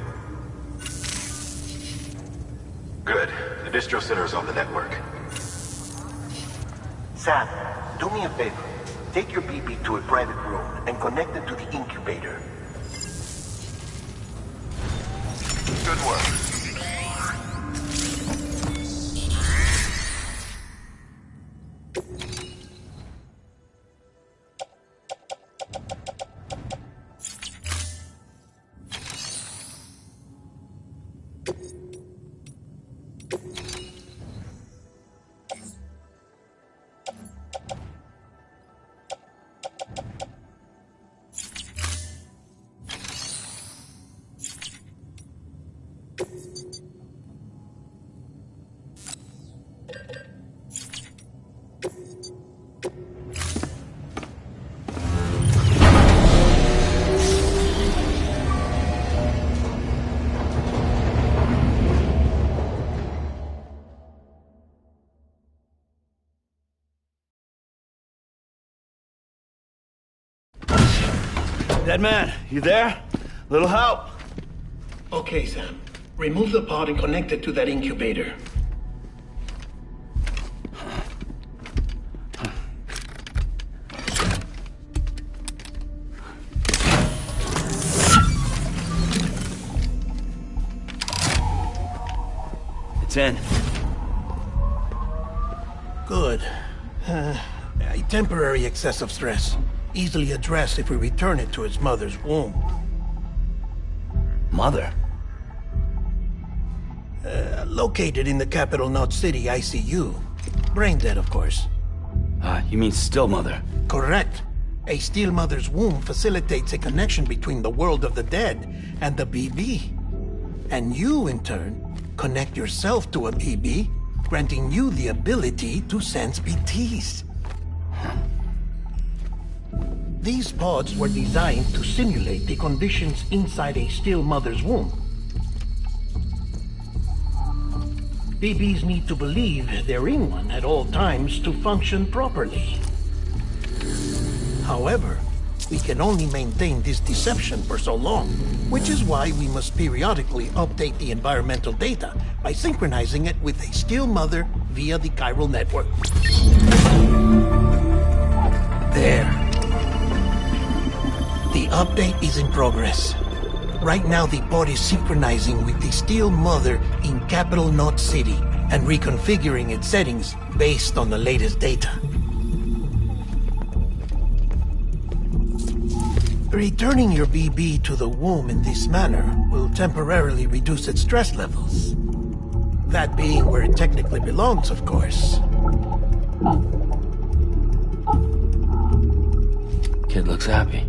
Good. The distro center is on the network. Sam, do me a favor. Take your BB to a private room and connect it to the incubator. Good work. Dead man, you there? Little help? Okay, Sam. Remove the pod and connect it to that incubator. It's in. Good. A temporary excess of stress. Easily addressed if we return it to its mother's womb. Mother? Located in the capital Knot City ICU. Brain dead, of course. You mean still mother? Correct. A still mother's womb facilitates a connection between the world of the dead and the BB. And you, in turn, connect yourself to a BB, granting you the ability to sense BTs. These pods were designed to simulate the conditions inside a still mother's womb. BBs need to believe they're in one at all times to function properly. However, we can only maintain this deception for so long, which is why we must periodically update the environmental data by synchronizing it with a still mother via the chiral network. There. The update is in progress. Right now, the pod is synchronizing with the Steel Mother in Capital Knot City and reconfiguring its settings based on the latest data. Returning your BB to the womb in this manner will temporarily reduce its stress levels. That being where it technically belongs, of course. Kid looks happy.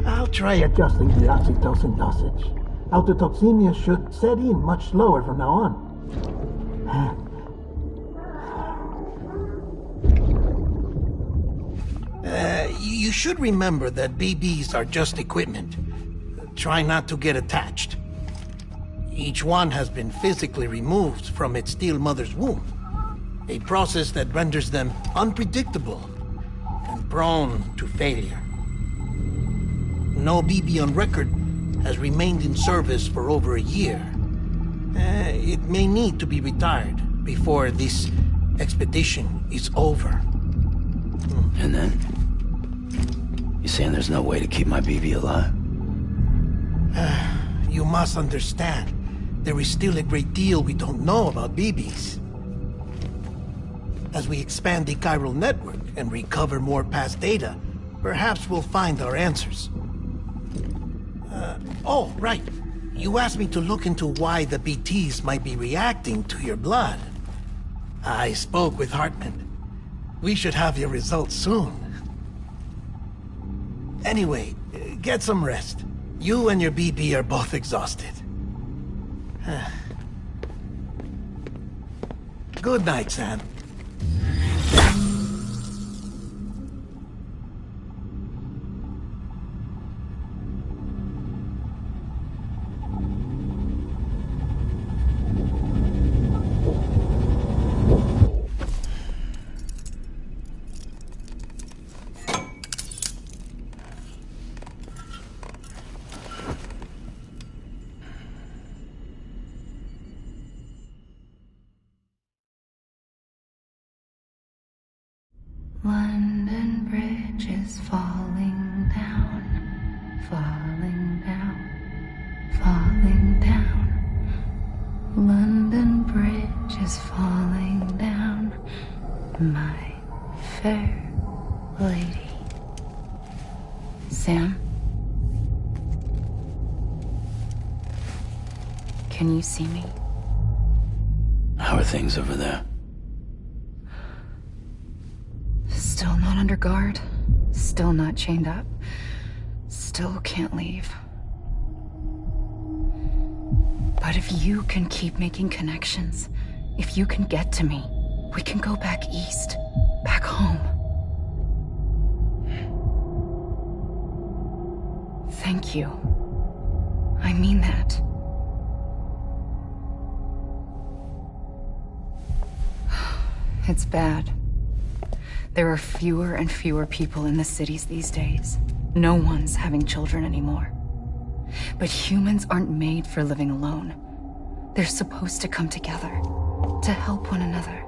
I'll try adjusting the oxytocin dosage. Autotoxemia should set in much slower from now on. You should remember that BBs are just equipment. Try not to get attached. Each one has been physically removed from its steel mother's womb. A process that renders them unpredictable and prone to failure. No BB on record has remained in service for over a year. It may need to be retired before this expedition is over. And then? You saying there's no way to keep my BB alive? You must understand, there is still a great deal we don't know about BBs. As we expand the chiral network and recover more past data, perhaps we'll find our answers. Oh, right. You asked me to look into why the BTs might be reacting to your blood. I spoke with Hartman. We should have your results soon. Anyway, get some rest. You and your BB are both exhausted. Good night, Sam. Bridge is falling down, falling down, falling down. London Bridge is falling down, my fair lady. Sam? Can you see me? How are things over there? Still not under guard. Still not chained up. Still can't leave. But if you can keep making connections, if you can get to me, we can go back east. Back home. Thank you. I mean that. It's bad. There are fewer and fewer people in the cities these days. No one's having children anymore. But humans aren't made for living alone. They're supposed to come together, to help one another.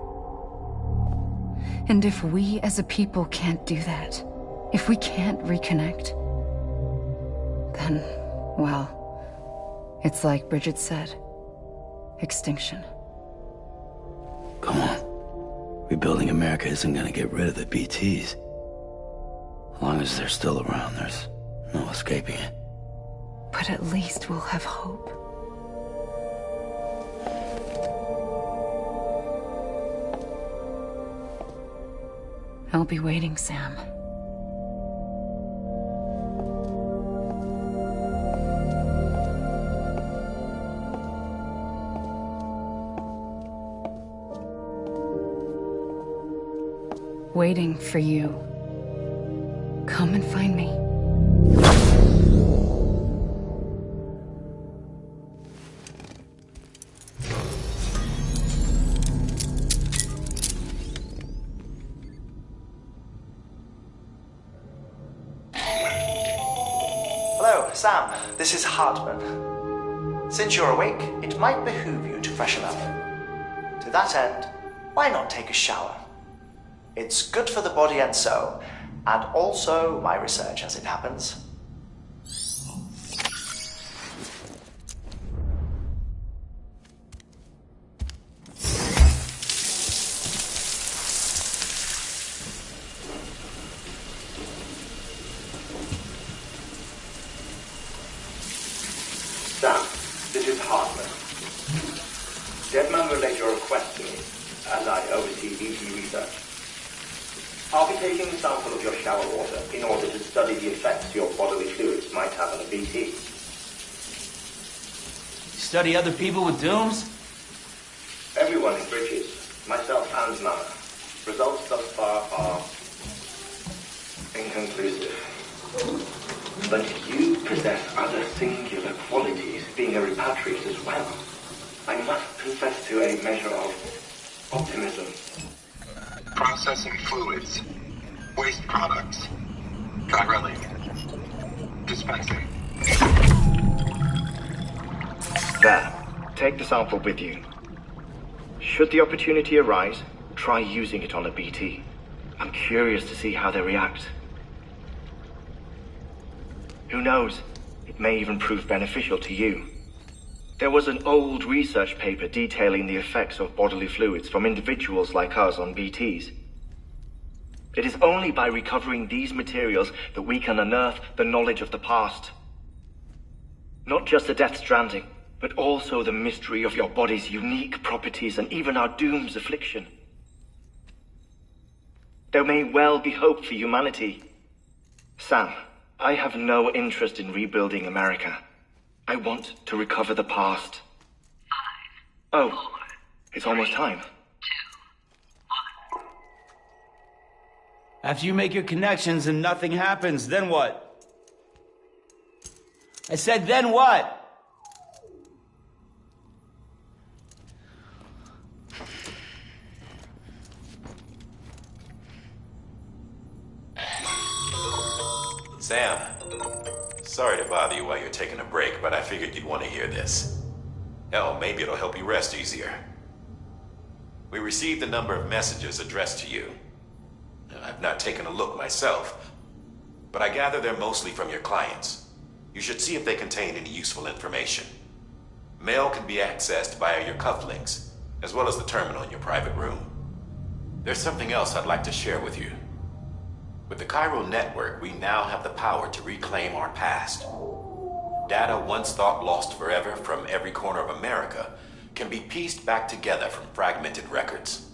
And if we as a people can't do that, if we can't reconnect, then, well, it's like Bridget said, extinction. Come on. Rebuilding America isn't gonna get rid of the BTs. As long as they're still around, there's no escaping it. But at least we'll have hope. I'll be waiting, Sam. Waiting for you. Come and find me. Hello, Sam. This is Hartman. Since you're awake, it might behoove you to freshen up. To that end, why not take a shower? It's good for the body and soul, and also my research as it happens. Sam, this is Hartman. Deadman relayed your request to me, as I oversee BT research. I'll be taking a sample of your shower water in order to study the effects your bodily fluids might have on a BT. Study other people with dooms? Everyone in Bridges, myself and Mama. Results thus far are inconclusive. But you possess other singular qualities, being a repatriate as well. I must confess to a measure of optimism. Processing fluids. Waste products. Chirelli. Dispensing. There. Take the sample with you. Should the opportunity arise, try using it on a BT. I'm curious to see how they react. Who knows? It may even prove beneficial to you. There was an old research paper detailing the effects of bodily fluids from individuals like us on BTs. It is only by recovering these materials that we can unearth the knowledge of the past. Not just the Death Stranding, but also the mystery of your body's unique properties and even our doom's affliction. There may well be hope for humanity. Sam, I have no interest in rebuilding America. I want to recover the past. 5, 4, it's almost time. 2, 1. After you make your connections and nothing happens, then what? I said, then what? Sam, sorry to bother you while you're taking a break, but I figured you'd want to hear this. Hell, maybe it'll help you rest easier. We received a number of messages addressed to you. I've not taken a look myself, but I gather they're mostly from your clients. You should see if they contain any useful information. Mail can be accessed via your cufflinks, as well as the terminal in your private room. There's something else I'd like to share with you. With the Chiral Network, we now have the power to reclaim our past. Data once thought lost forever from every corner of America can be pieced back together from fragmented records.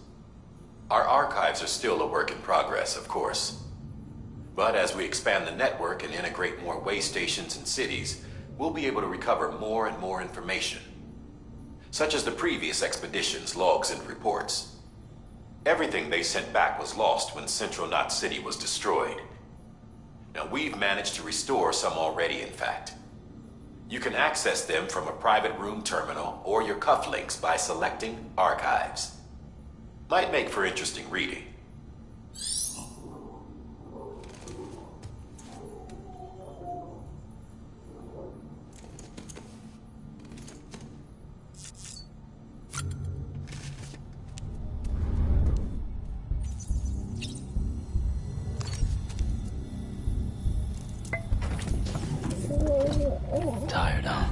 Our archives are still a work in progress, of course. But as we expand the network and integrate more way stations and cities, we'll be able to recover more and more information, such as the previous expedition's logs and reports. Everything they sent back was lost when Central Knot City was destroyed. Now, we've managed to restore some already, in fact. You can access them from a private room terminal or your cufflinks by selecting Archives. Might make for interesting reading. Tired, huh?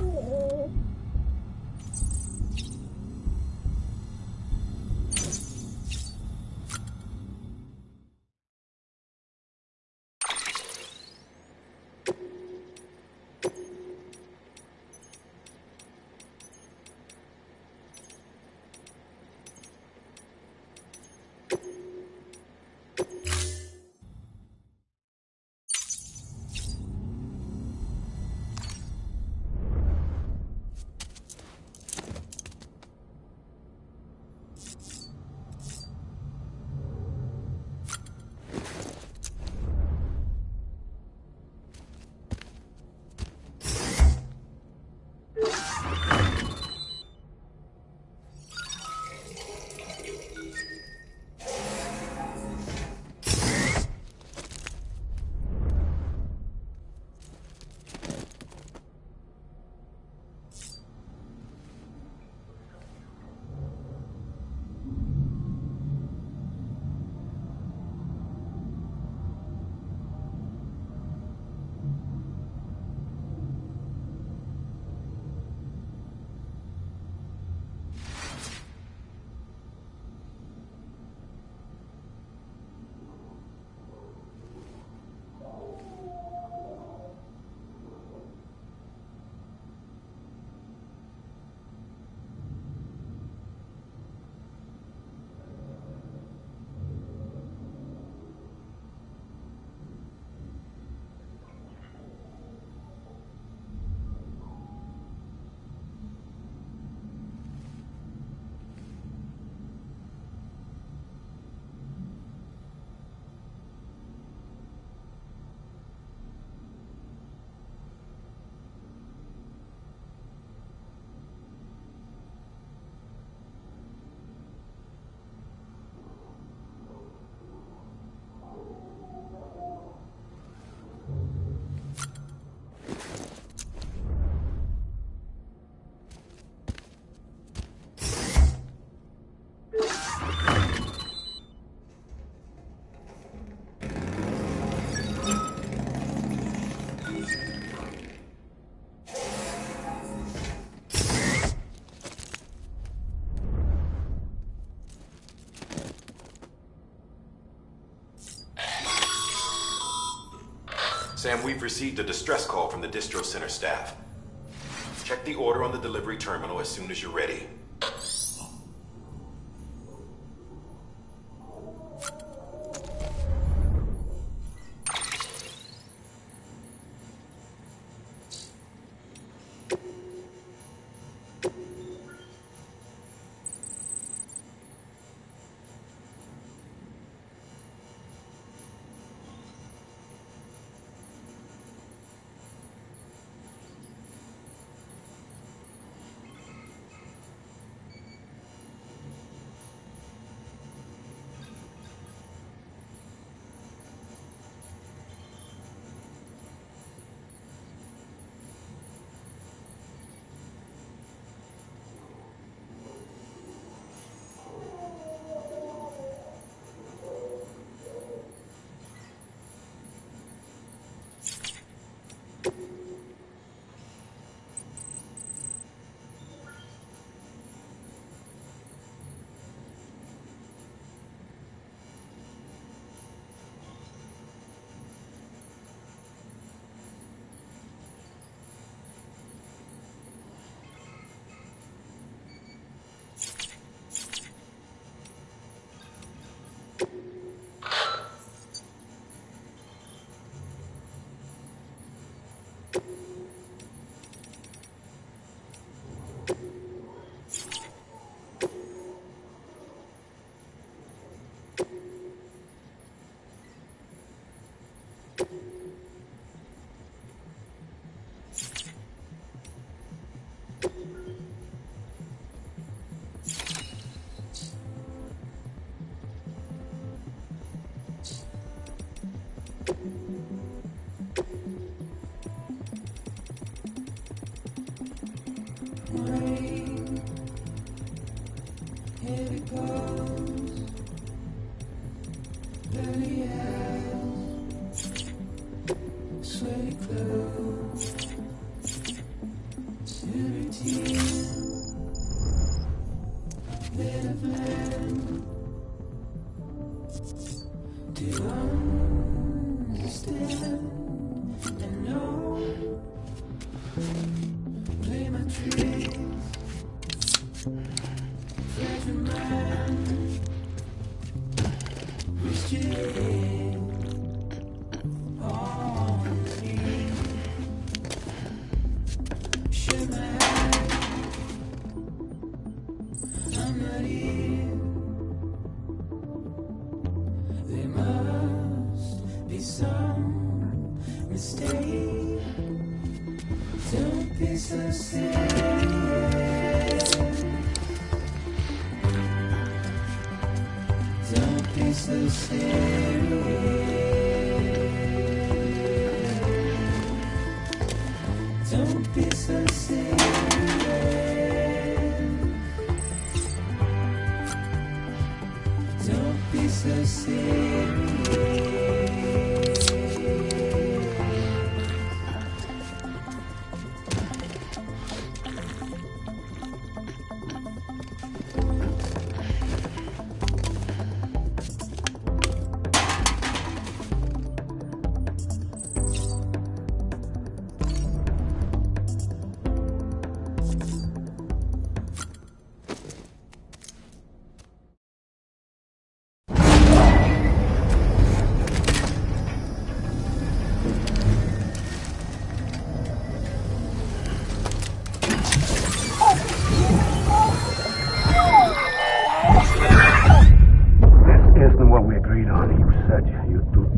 Sam, we've received a distress call from the distro center staff. Check the order on the delivery terminal as soon as you're ready.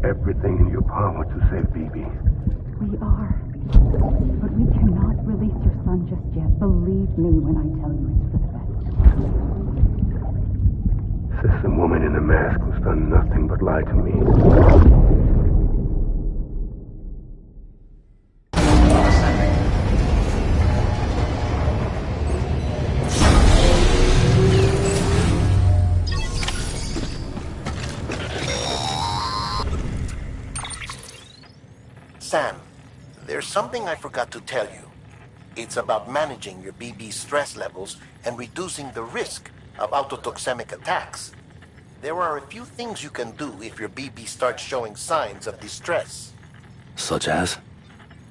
Everything in your power to save BB. We are. But we cannot release your son just yet. Believe me when I tell you it's for the best. System woman in the mask who's done nothing but lie to me. Sam, there's something I forgot to tell you. It's about managing your BB stress levels and reducing the risk of autotoxemic attacks. There are a few things you can do if your BB starts showing signs of distress. Such as?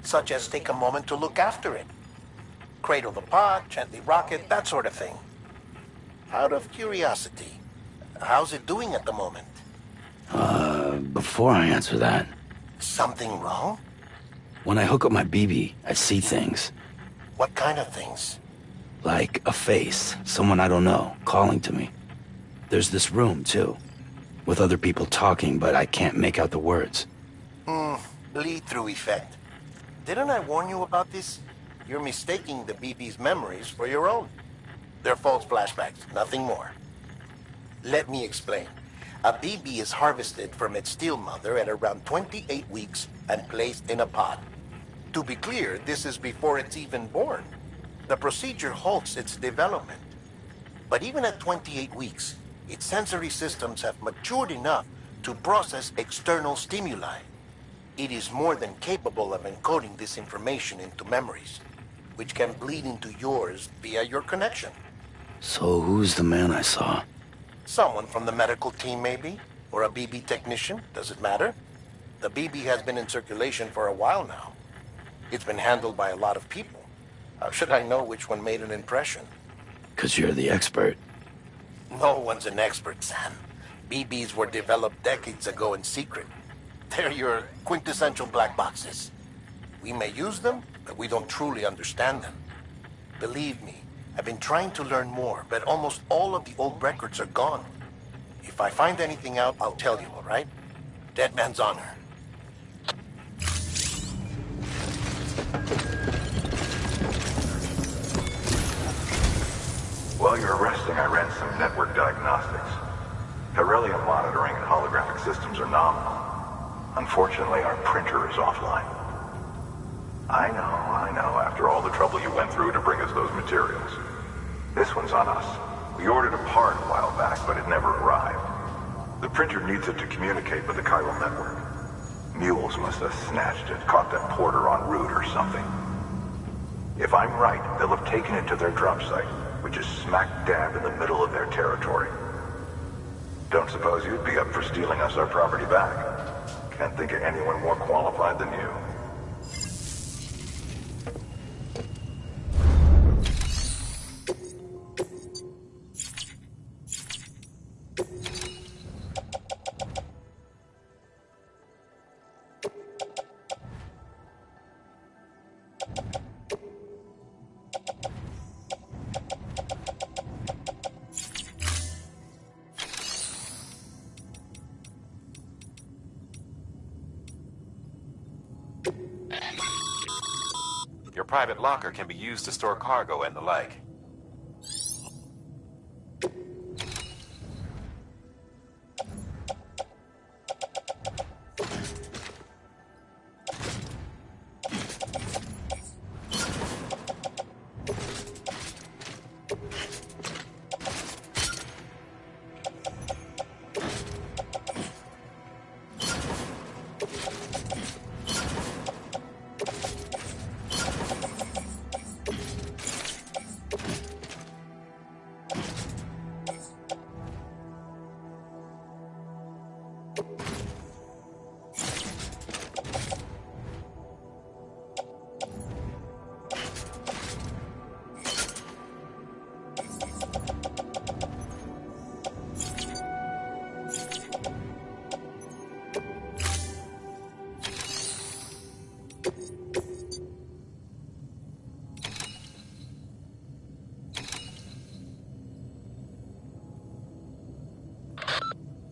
Such as take a moment to look after it. Cradle the pod, gently rock it, that sort of thing. Out of curiosity, how's it doing at the moment? Before I answer that... Something wrong? When I hook up my BB, I see things. What kind of things? Like a face, someone I don't know, calling to me. There's this room, too, with other people talking, but I can't make out the words. Bleed-through effect. Didn't I warn you about this? You're mistaking the BB's memories for your own. They're false flashbacks, nothing more. Let me explain. A BB is harvested from its steel mother at around 28 weeks and placed in a pod. To be clear, this is before it's even born. The procedure halts its development. But even at 28 weeks, its sensory systems have matured enough to process external stimuli. It is more than capable of encoding this information into memories, which can bleed into yours via your connection. So who's the man I saw? Someone from the medical team, maybe? Or a BB technician? Does it matter? The BB has been in circulation for a while now. It's been handled by a lot of people. How should I know which one made an impression? 'Cause you're the expert. No one's an expert, Sam. BBs were developed decades ago in secret. They're your quintessential black boxes. We may use them, but we don't truly understand them. Believe me, I've been trying to learn more, but almost all of the old records are gone. If I find anything out, I'll tell you, all right? Dead man's honor. While you're resting, I ran some network diagnostics. Beryllium monitoring and holographic systems are nominal. Unfortunately, our printer is offline. I know, after all the trouble you went through to bring us those materials. This one's on us. We ordered a part a while back, but it never arrived. The printer needs it to communicate with the chiral network. Mules must have snatched it, caught that porter en route or something. If I'm right, they'll have taken it to their drop site, which is smack dab in the middle of their territory. Don't suppose you'd be up for stealing us our property back? Can't think of anyone more qualified than you. Your private locker can be used to store cargo and the like.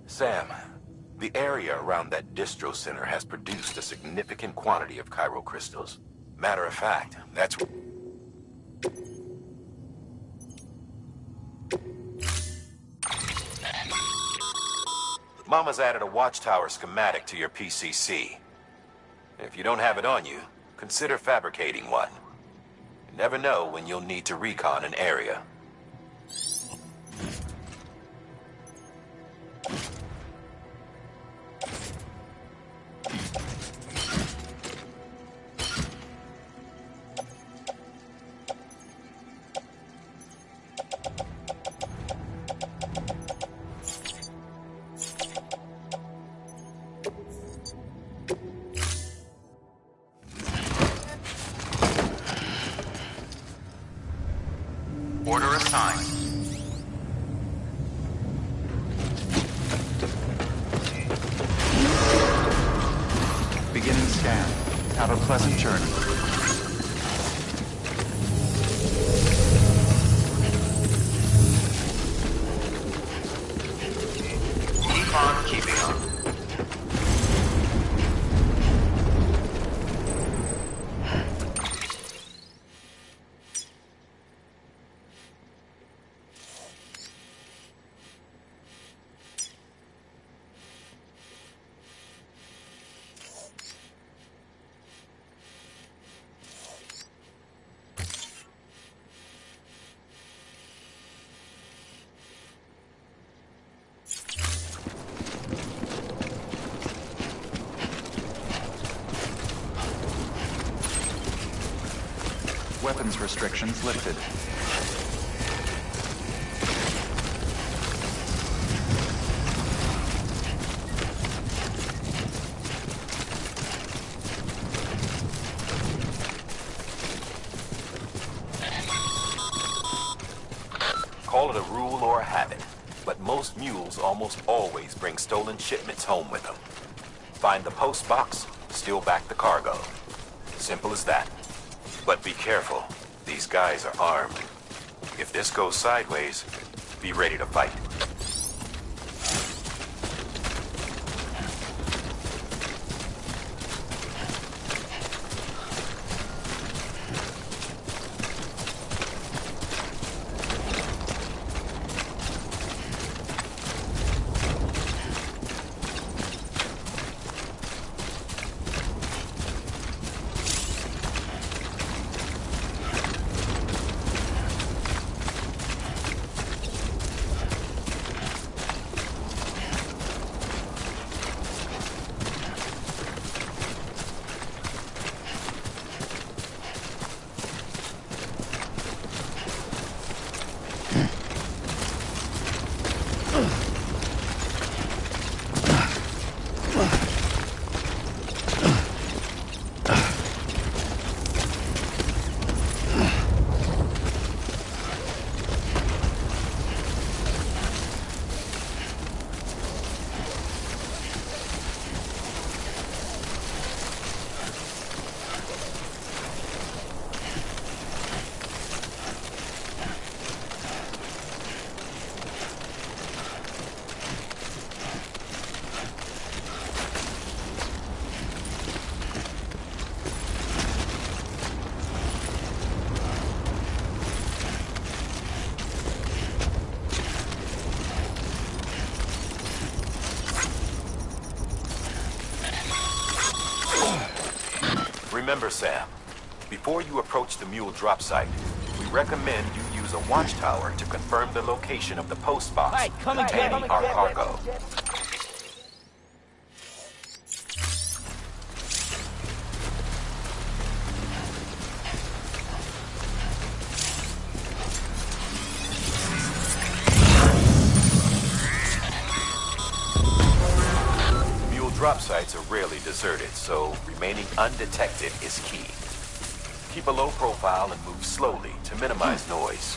Sam, the area around that distro center has produced a significant quantity of chiral crystals. Matter of fact, that's... Mama's added a watchtower schematic to your PCC. If you don't have it on you, consider fabricating one. You never know when you'll need to recon an area. Order assigned. Beginning scan. Have a pleasant journey. Keep on keeping on. Weapons restrictions lifted. Call it a rule or a habit, but most mules almost always bring stolen shipments home with them. Find the post box, steal back the cargo. Simple as that. But be careful. These guys are armed. If this goes sideways, be ready to fight. Remember, Sam, before you approach the mule drop site, we recommend you use a watchtower to confirm the location of the post box containing our cargo. Drop sites are rarely deserted, so remaining undetected is key. Keep a low profile and move slowly to minimize noise.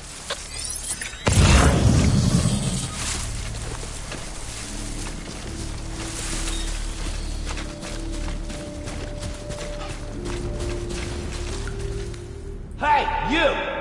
Hey, you!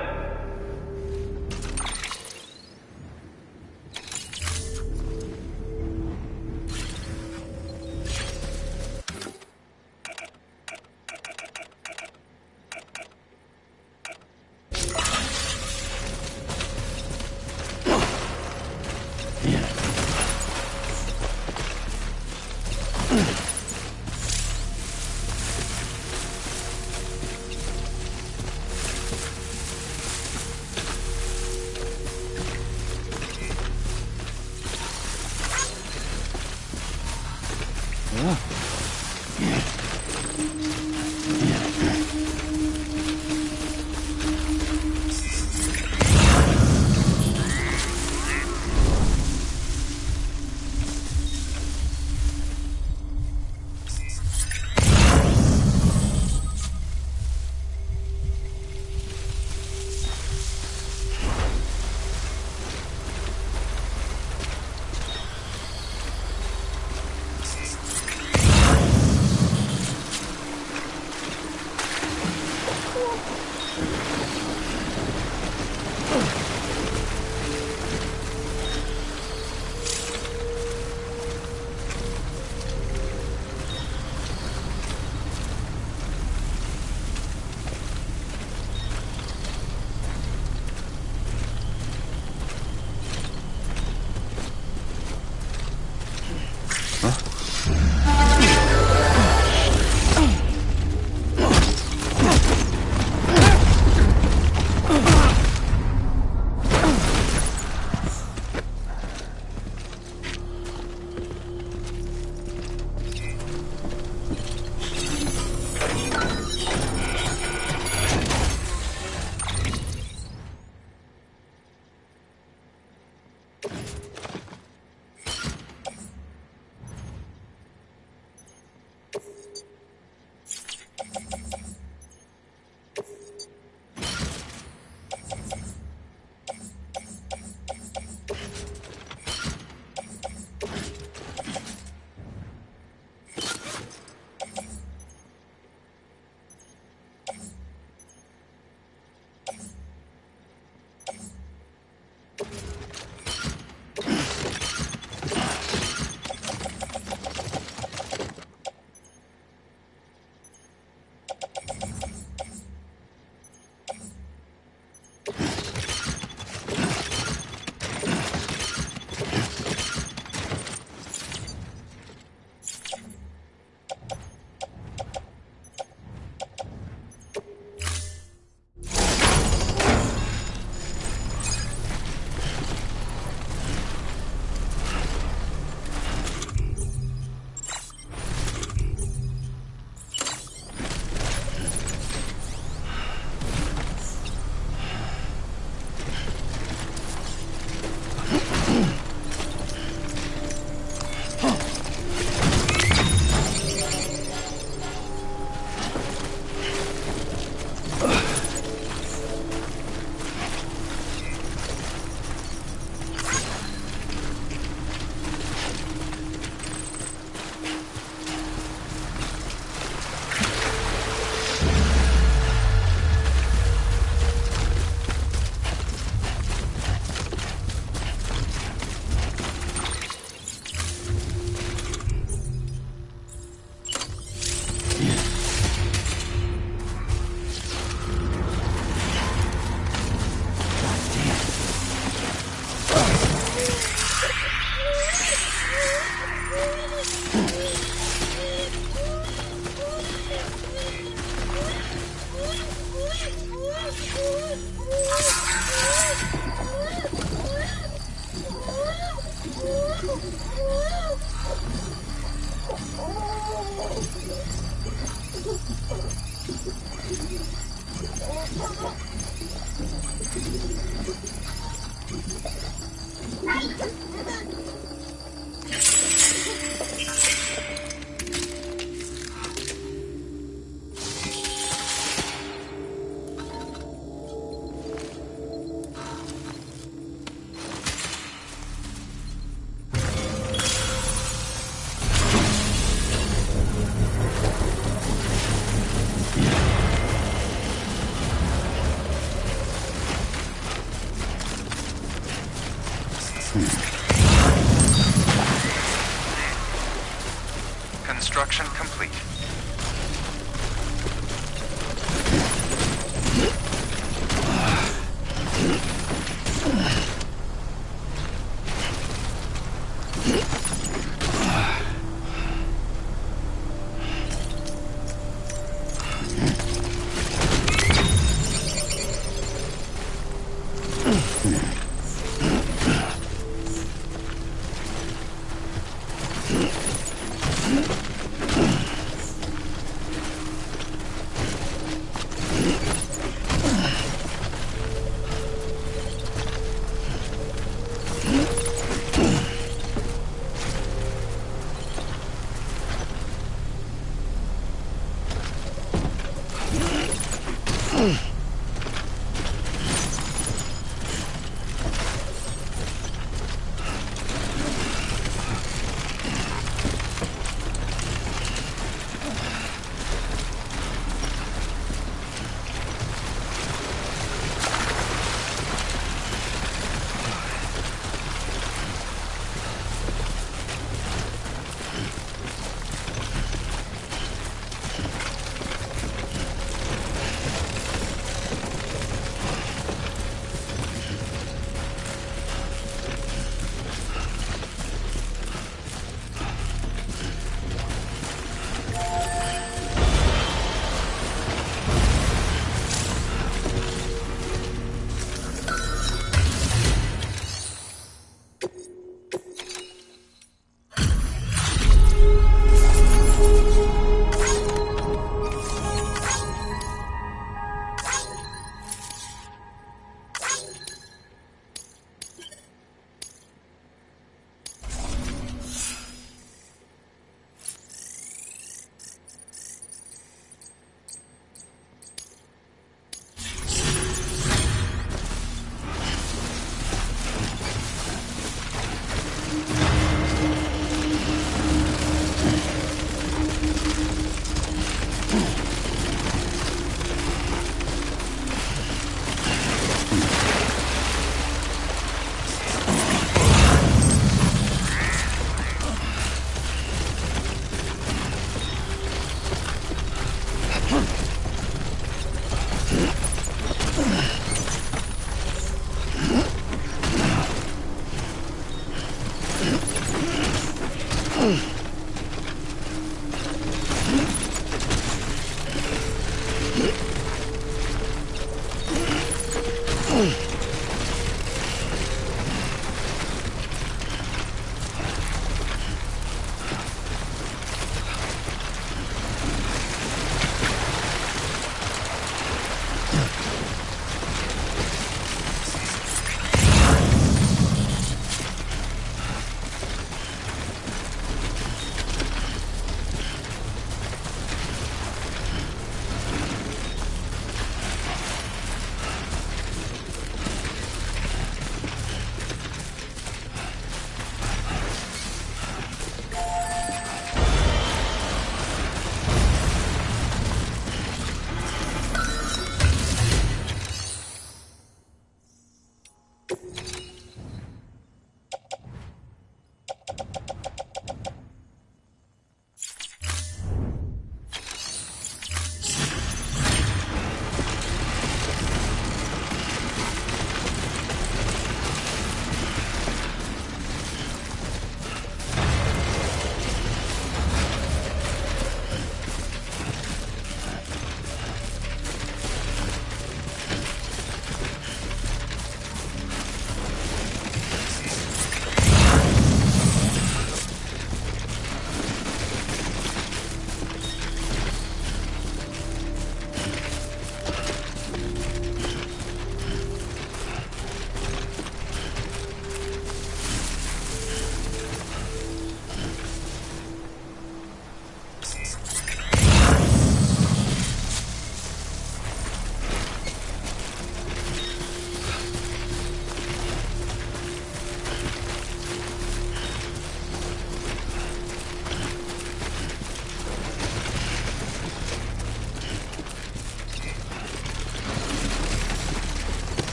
Construction complete.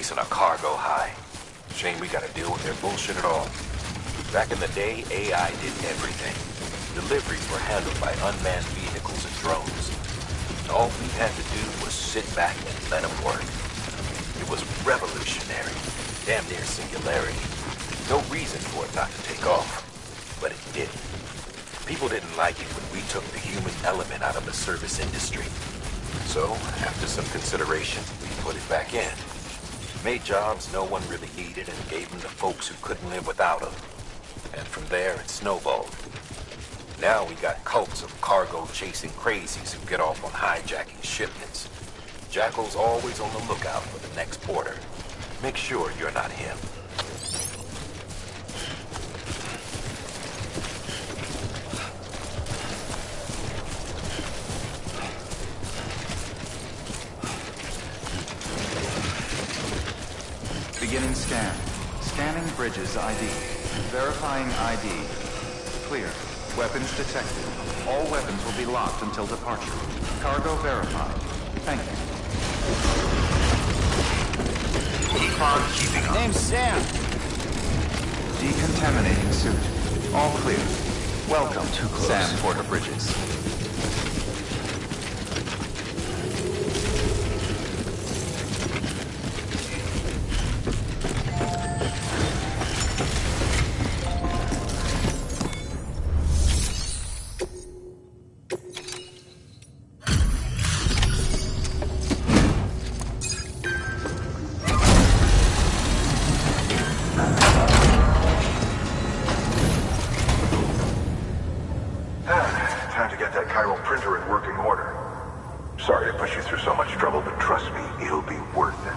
chasing a cargo high. Shame we gotta deal with their bullshit at all. Back in the day, AI did everything. Deliveries were handled by unmanned vehicles and drones. All we had to do was sit back and let them work. It was revolutionary, damn near singularity. No reason for it not to take off, but it didn't. People didn't like it when we took the human element out of the service industry. So, after some consideration, we put it back in. Made jobs no one really needed and gave them to folks who couldn't live without them. And from there, it snowballed. Now we got cults of cargo-chasing crazies who get off on hijacking shipments. Jackal's always on the lookout for the next order. Make sure you're not him. Beginning scan. Scanning bridges ID. Verifying ID. Clear. Weapons detected. All weapons will be locked until departure. Cargo verified. Thank you. Keep on keeping up. Name's Sam. Decontaminating suit. All clear. Welcome to Sam Porter Bridges. Time to get that chiral printer in working order. Sorry to push you through so much trouble, but trust me, it'll be worth it.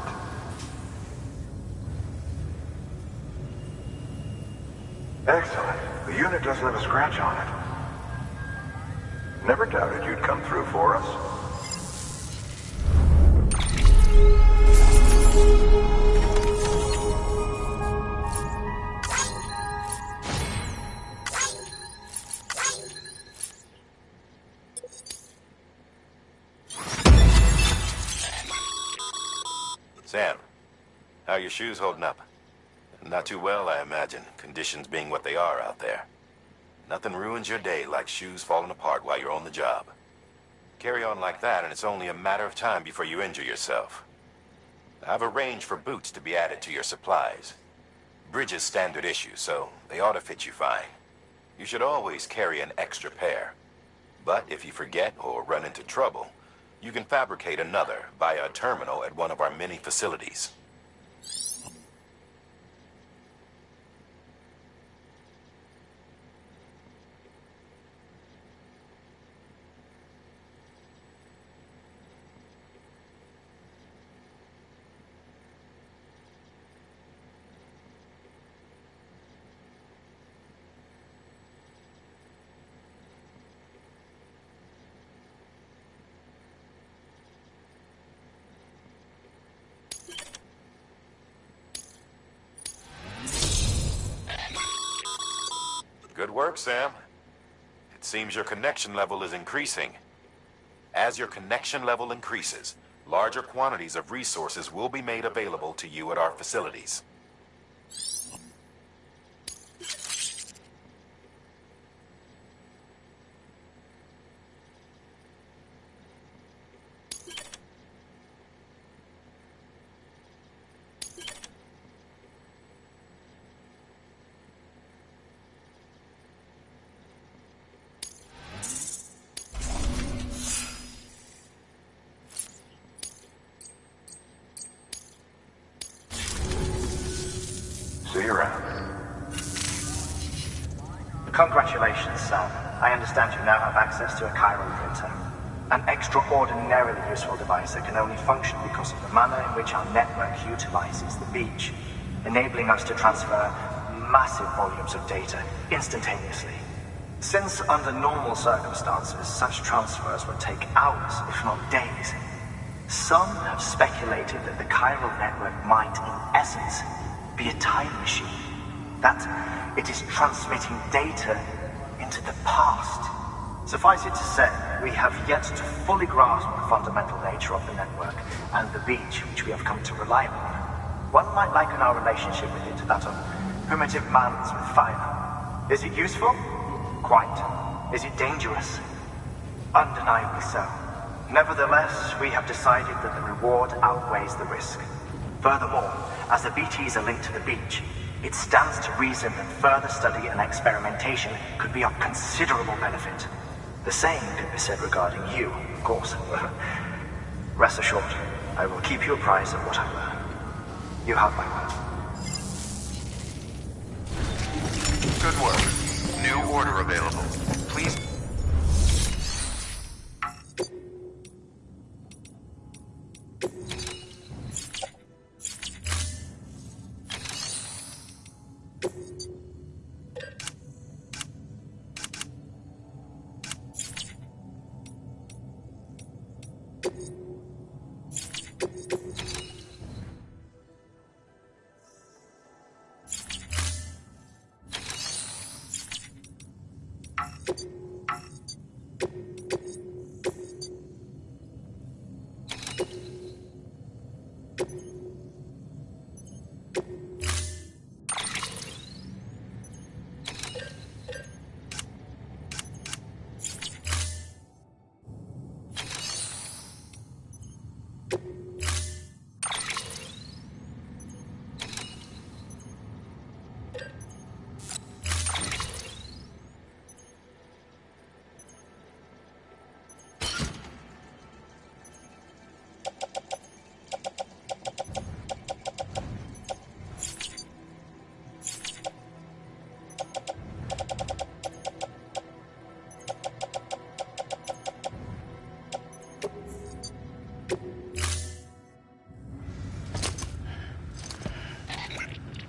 Excellent. The unit doesn't have a scratch on it. Never doubted you'd come through for us. Sam, how are your shoes holding up? Not too well, I imagine, conditions being what they are out there. Nothing ruins your day like shoes falling apart while you're on the job. Carry on like that, and it's only a matter of time before you injure yourself. I've arranged for boots to be added to your supplies. Bridges standard issue, so they ought to fit you fine. You should always carry an extra pair. But if you forget or run into trouble, you can fabricate another via a terminal at one of our many facilities. Good work, Sam. It seems your connection level is increasing. As your connection level increases, larger quantities of resources will be made available to you at our facilities. See you around. Congratulations, Sam. I understand you now have access to a chiral printer. An extraordinarily useful device that can only function because of the manner in which our network utilizes the beach, enabling us to transfer massive volumes of data instantaneously. Since under normal circumstances, such transfers would take hours, if not days, some have speculated that the chiral network might, in essence, be a time machine. That it is transmitting data into the past. Suffice it to say, we have yet to fully grasp the fundamental nature of the network and the beach which we have come to rely on. One might liken our relationship with it to that of primitive man's with fire. Is it useful? Quite. Is it dangerous? Undeniably so. Nevertheless, we have decided that the reward outweighs the risk. Furthermore, as the BTs are linked to the beach, it stands to reason that further study and experimentation could be of considerable benefit. The same could be said regarding you, of course. Rest assured, I will keep you apprised of what I learn. You have my word. Good work. New order available. Please...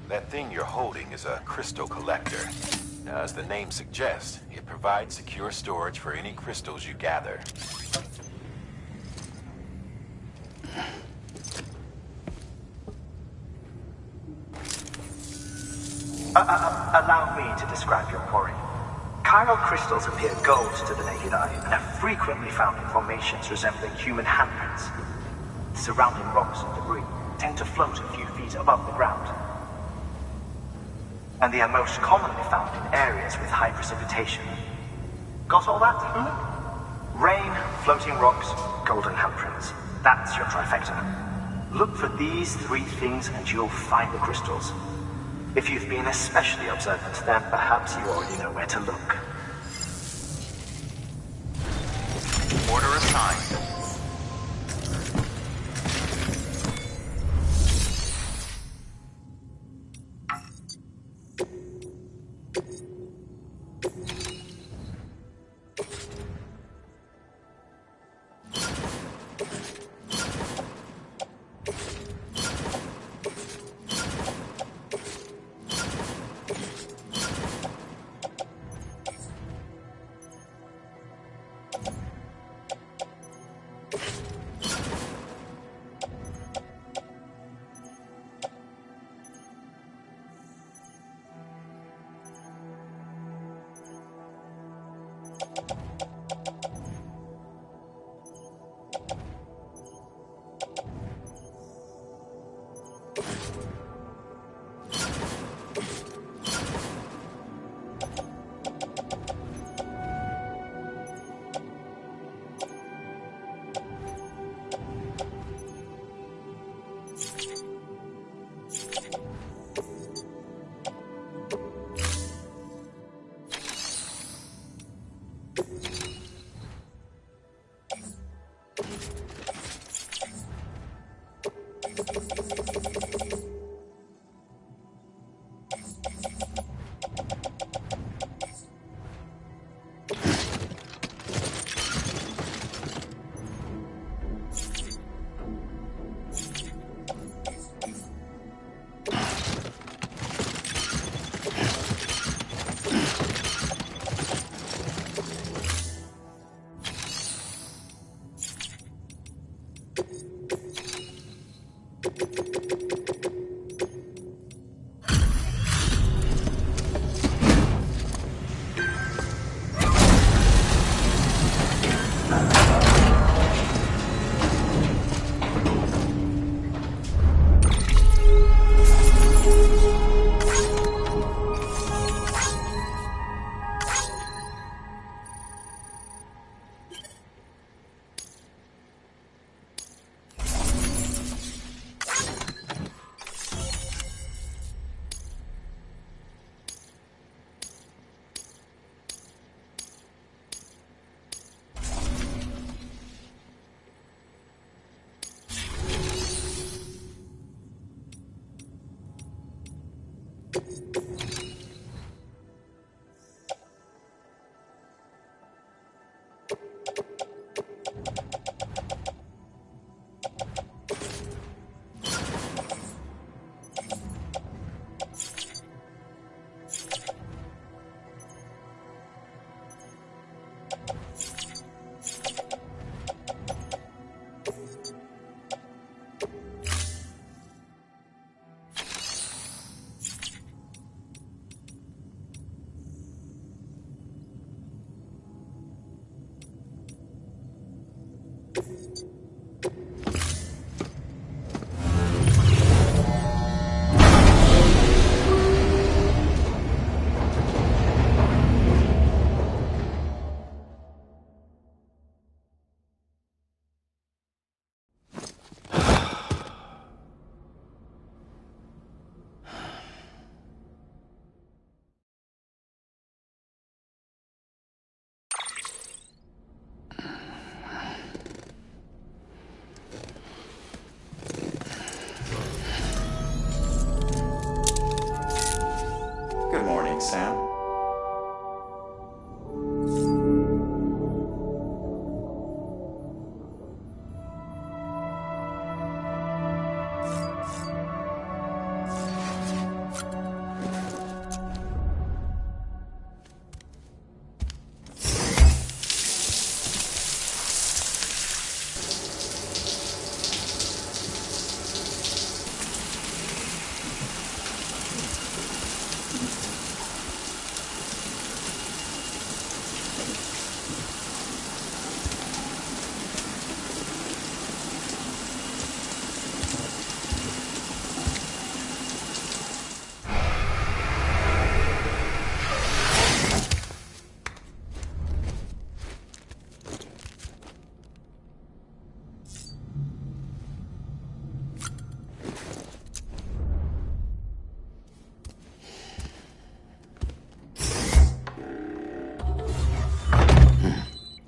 That thing you're holding is a crystal collector. Now, as the name suggests, it provides secure storage for any crystals you gather. Allow me to describe your quarry. Chiral crystals appear gold to the naked eye and are frequently found in formations resembling human handprints. Surrounding rocks and debris tend to float a few feet above the ground. And they are most commonly found in areas with high precipitation. Got all that? Rain, floating rocks, golden handprints. That's your trifecta. Look for these three things and you'll find the crystals. If you've been especially observant, then perhaps you already know where to look. Order assigned. Good morning, Sam.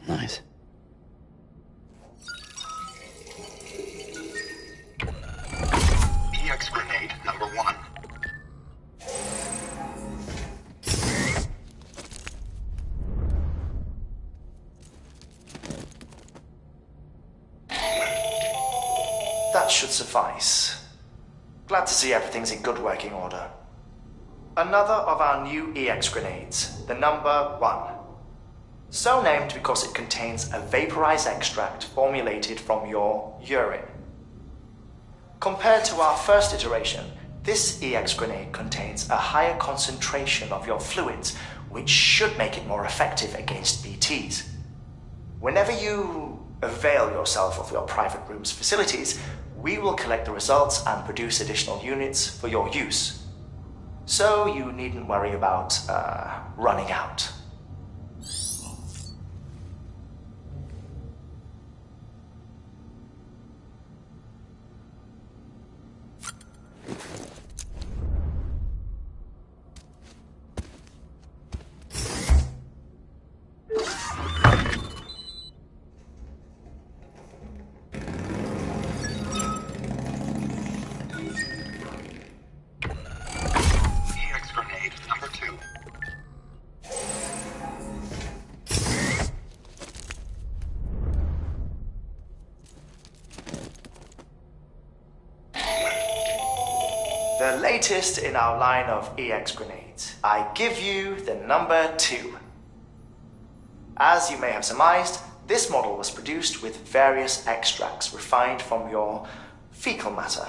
Nice. EX grenade number 1. That should suffice. Glad to see everything's in good working order. Another of our new EX grenades, the number 1. So named because it contains a vaporized extract formulated from your urine. Compared to our first iteration, this EX grenade contains a higher concentration of your fluids, which should make it more effective against BTs. Whenever you avail yourself of your private room's facilities, we will collect the results and produce additional units for your use. So you needn't worry about running out. EX grenade number 2. The latest in our line of EX grenades. I give you the number 2. As you may have surmised, this model was produced with various extracts refined from your fecal matter.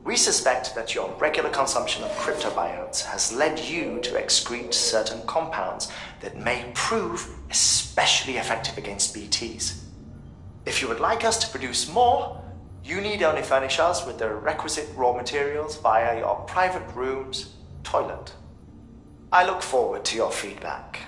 We suspect that your regular consumption of cryptobiotes has led you to excrete certain compounds that may prove especially effective against BTs. If you would like us to produce more, you need only furnish us with the requisite raw materials via your private room's toilet. I look forward to your feedback.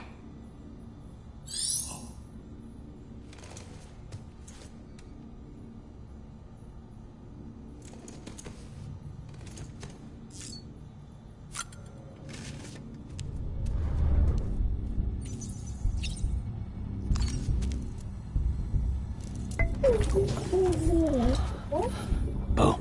Bo.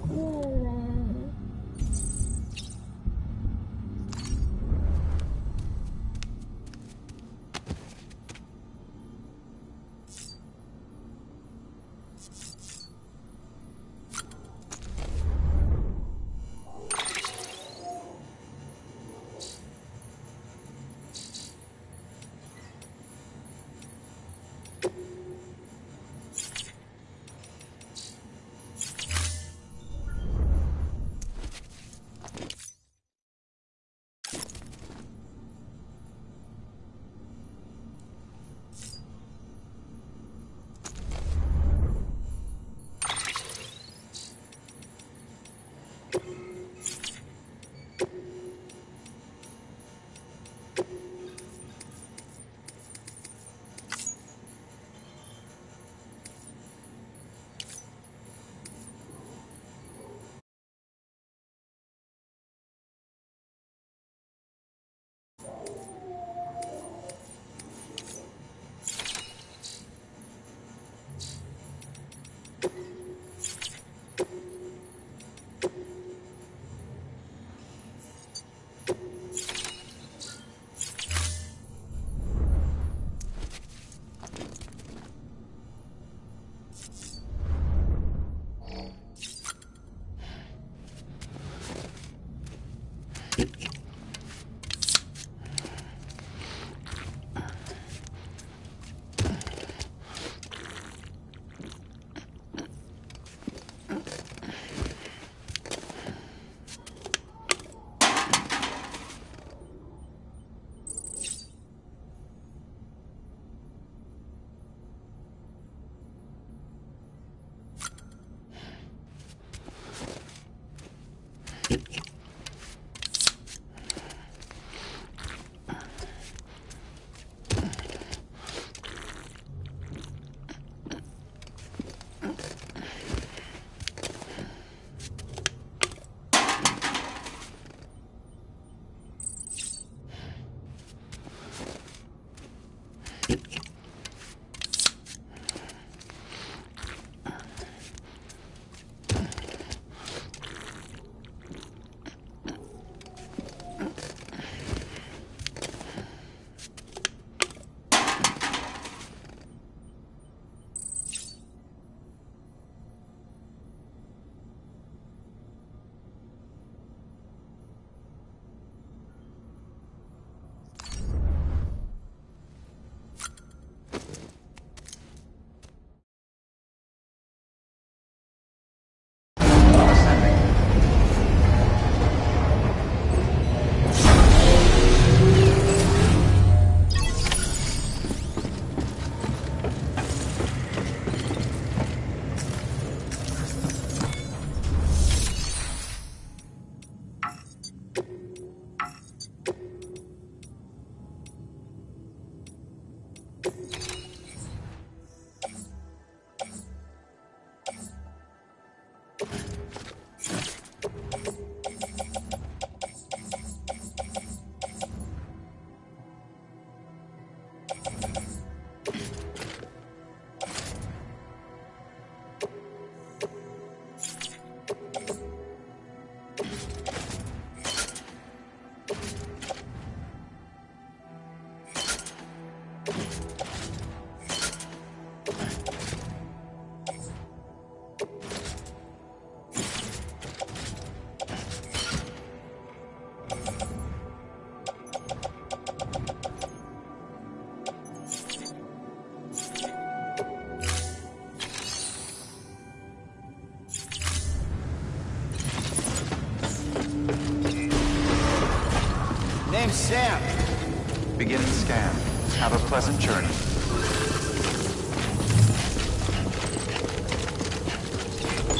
Name's Sam. Beginning scan. Have a pleasant journey.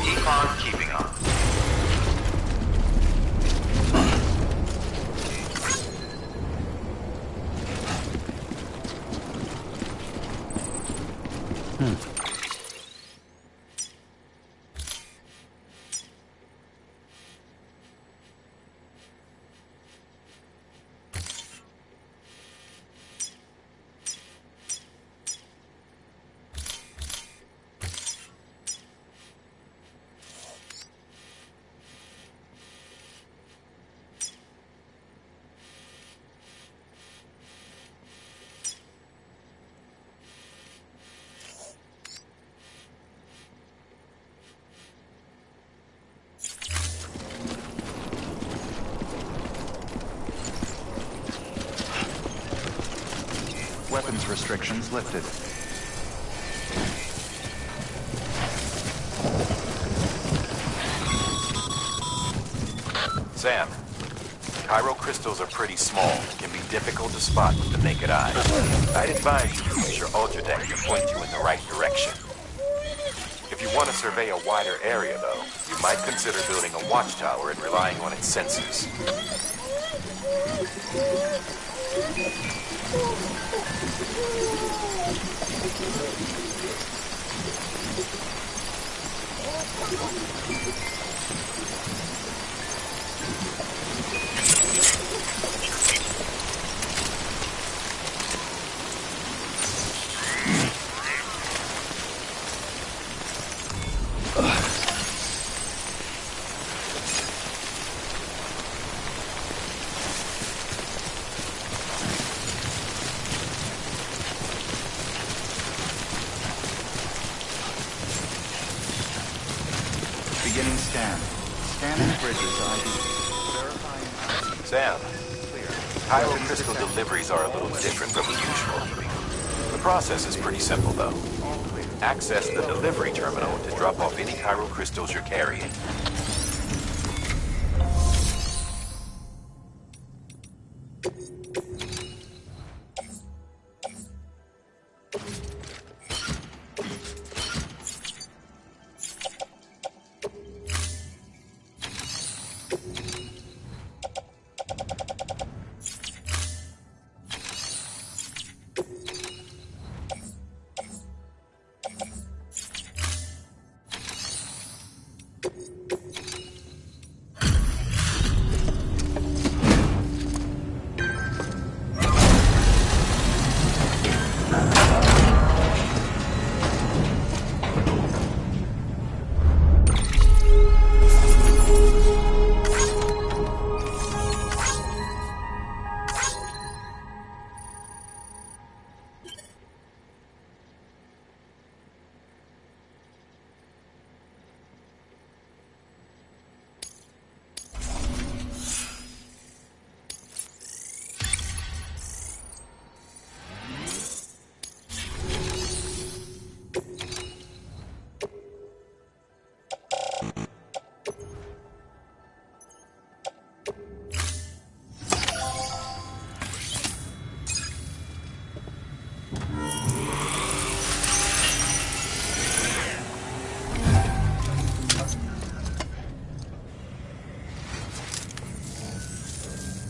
Keep on keeping on. Weapons restrictions lifted. Sam, chiral crystals are pretty small and can be difficult to spot with the naked eye. I'd advise you to use your ultradeck to point you in the right direction. If you want to survey a wider area, though, you might consider building a watchtower and relying on its sensors. Beginning scan. Scanning bridges ID. Verifying ID. Sam, Chiral crystal deliveries are a little different from the usual. The process is pretty simple, though. Access the delivery terminal to drop off any chiral crystals you're carrying.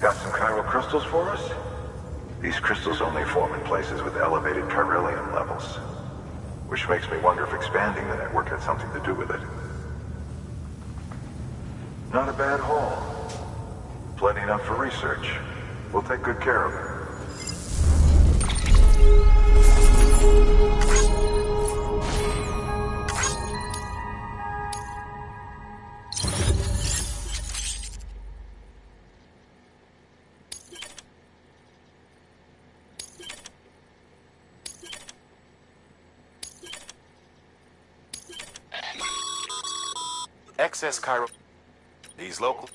Got some chiral crystals for us? These crystals only form in places with elevated chiralium levels. Which makes me wonder if expanding the network had something to do with it. Not a bad haul. Plenty enough for research. We'll take good care of it. Excess chiral... These local...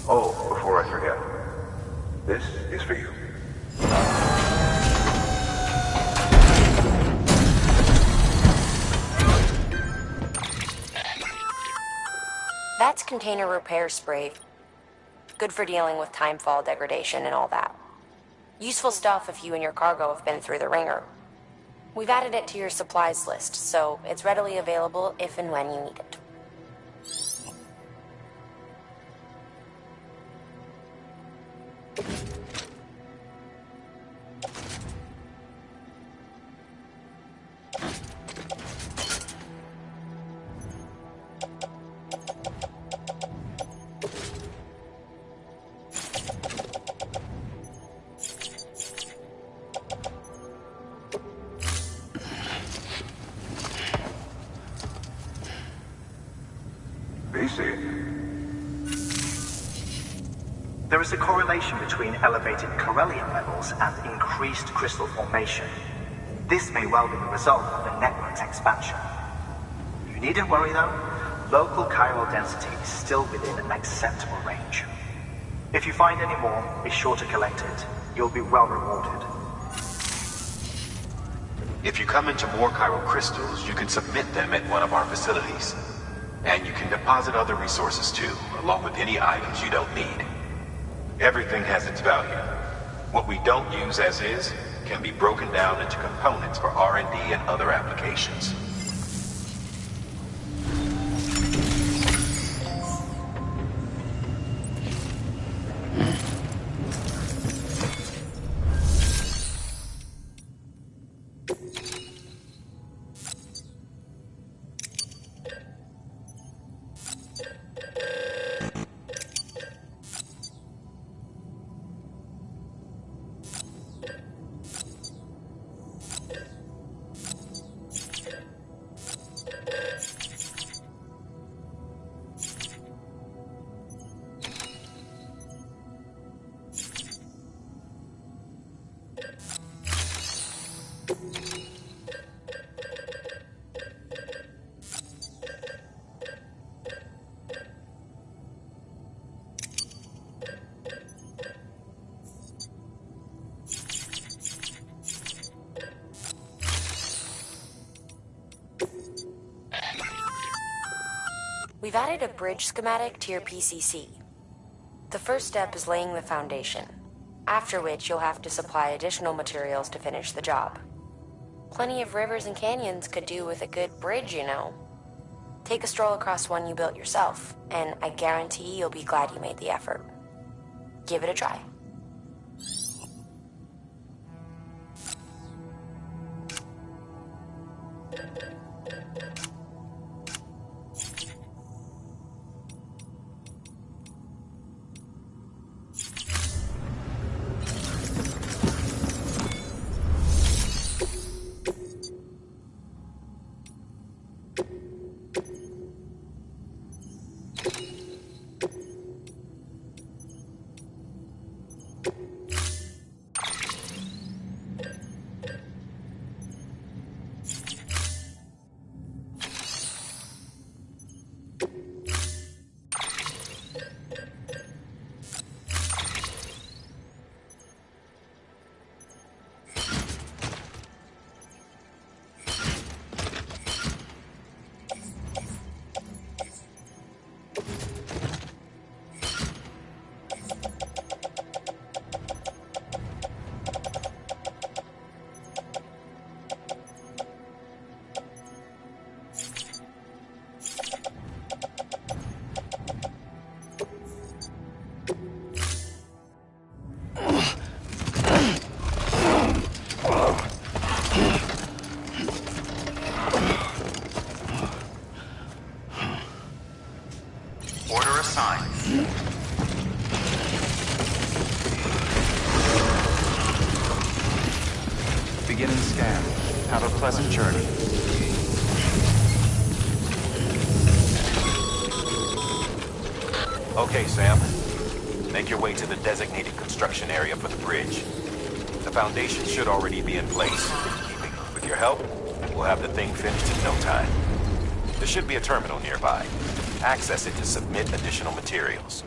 Oh, before I forget. This is for you. That's container repair spray. Good for dealing with timefall degradation and all that. Useful stuff if you and your cargo have been through the ringer. We've added it to your supplies list, so it's readily available if and when you need it. There is a correlation between elevated chiralium levels and increased crystal formation. This may well be the result of the network's expansion. You needn't worry though. Local chiral density is still within an acceptable range. If you find any more, be sure to collect it. You'll be well rewarded. If you come into more chiral crystals, you can submit them at one of our facilities. And you can deposit other resources too, along with any items you don't need. Everything has its value. What we don't use as is can be broken down into components for R&D and other applications. We've added a bridge schematic to your PCC. The first step is laying the foundation, after which you'll have to supply additional materials to finish the job. Plenty of rivers and canyons could do with a good bridge, you know. Take a stroll across one you built yourself, and I guarantee you'll be glad you made the effort. Give it a try. Order assigned. Beginning scan. Have a pleasant journey. Okay, Sam. Make your way to the designated construction area for the bridge. The foundation should already be in place. With your help, we'll have the thing finished in no time. There should be a terminal nearby. Access it to submit additional materials.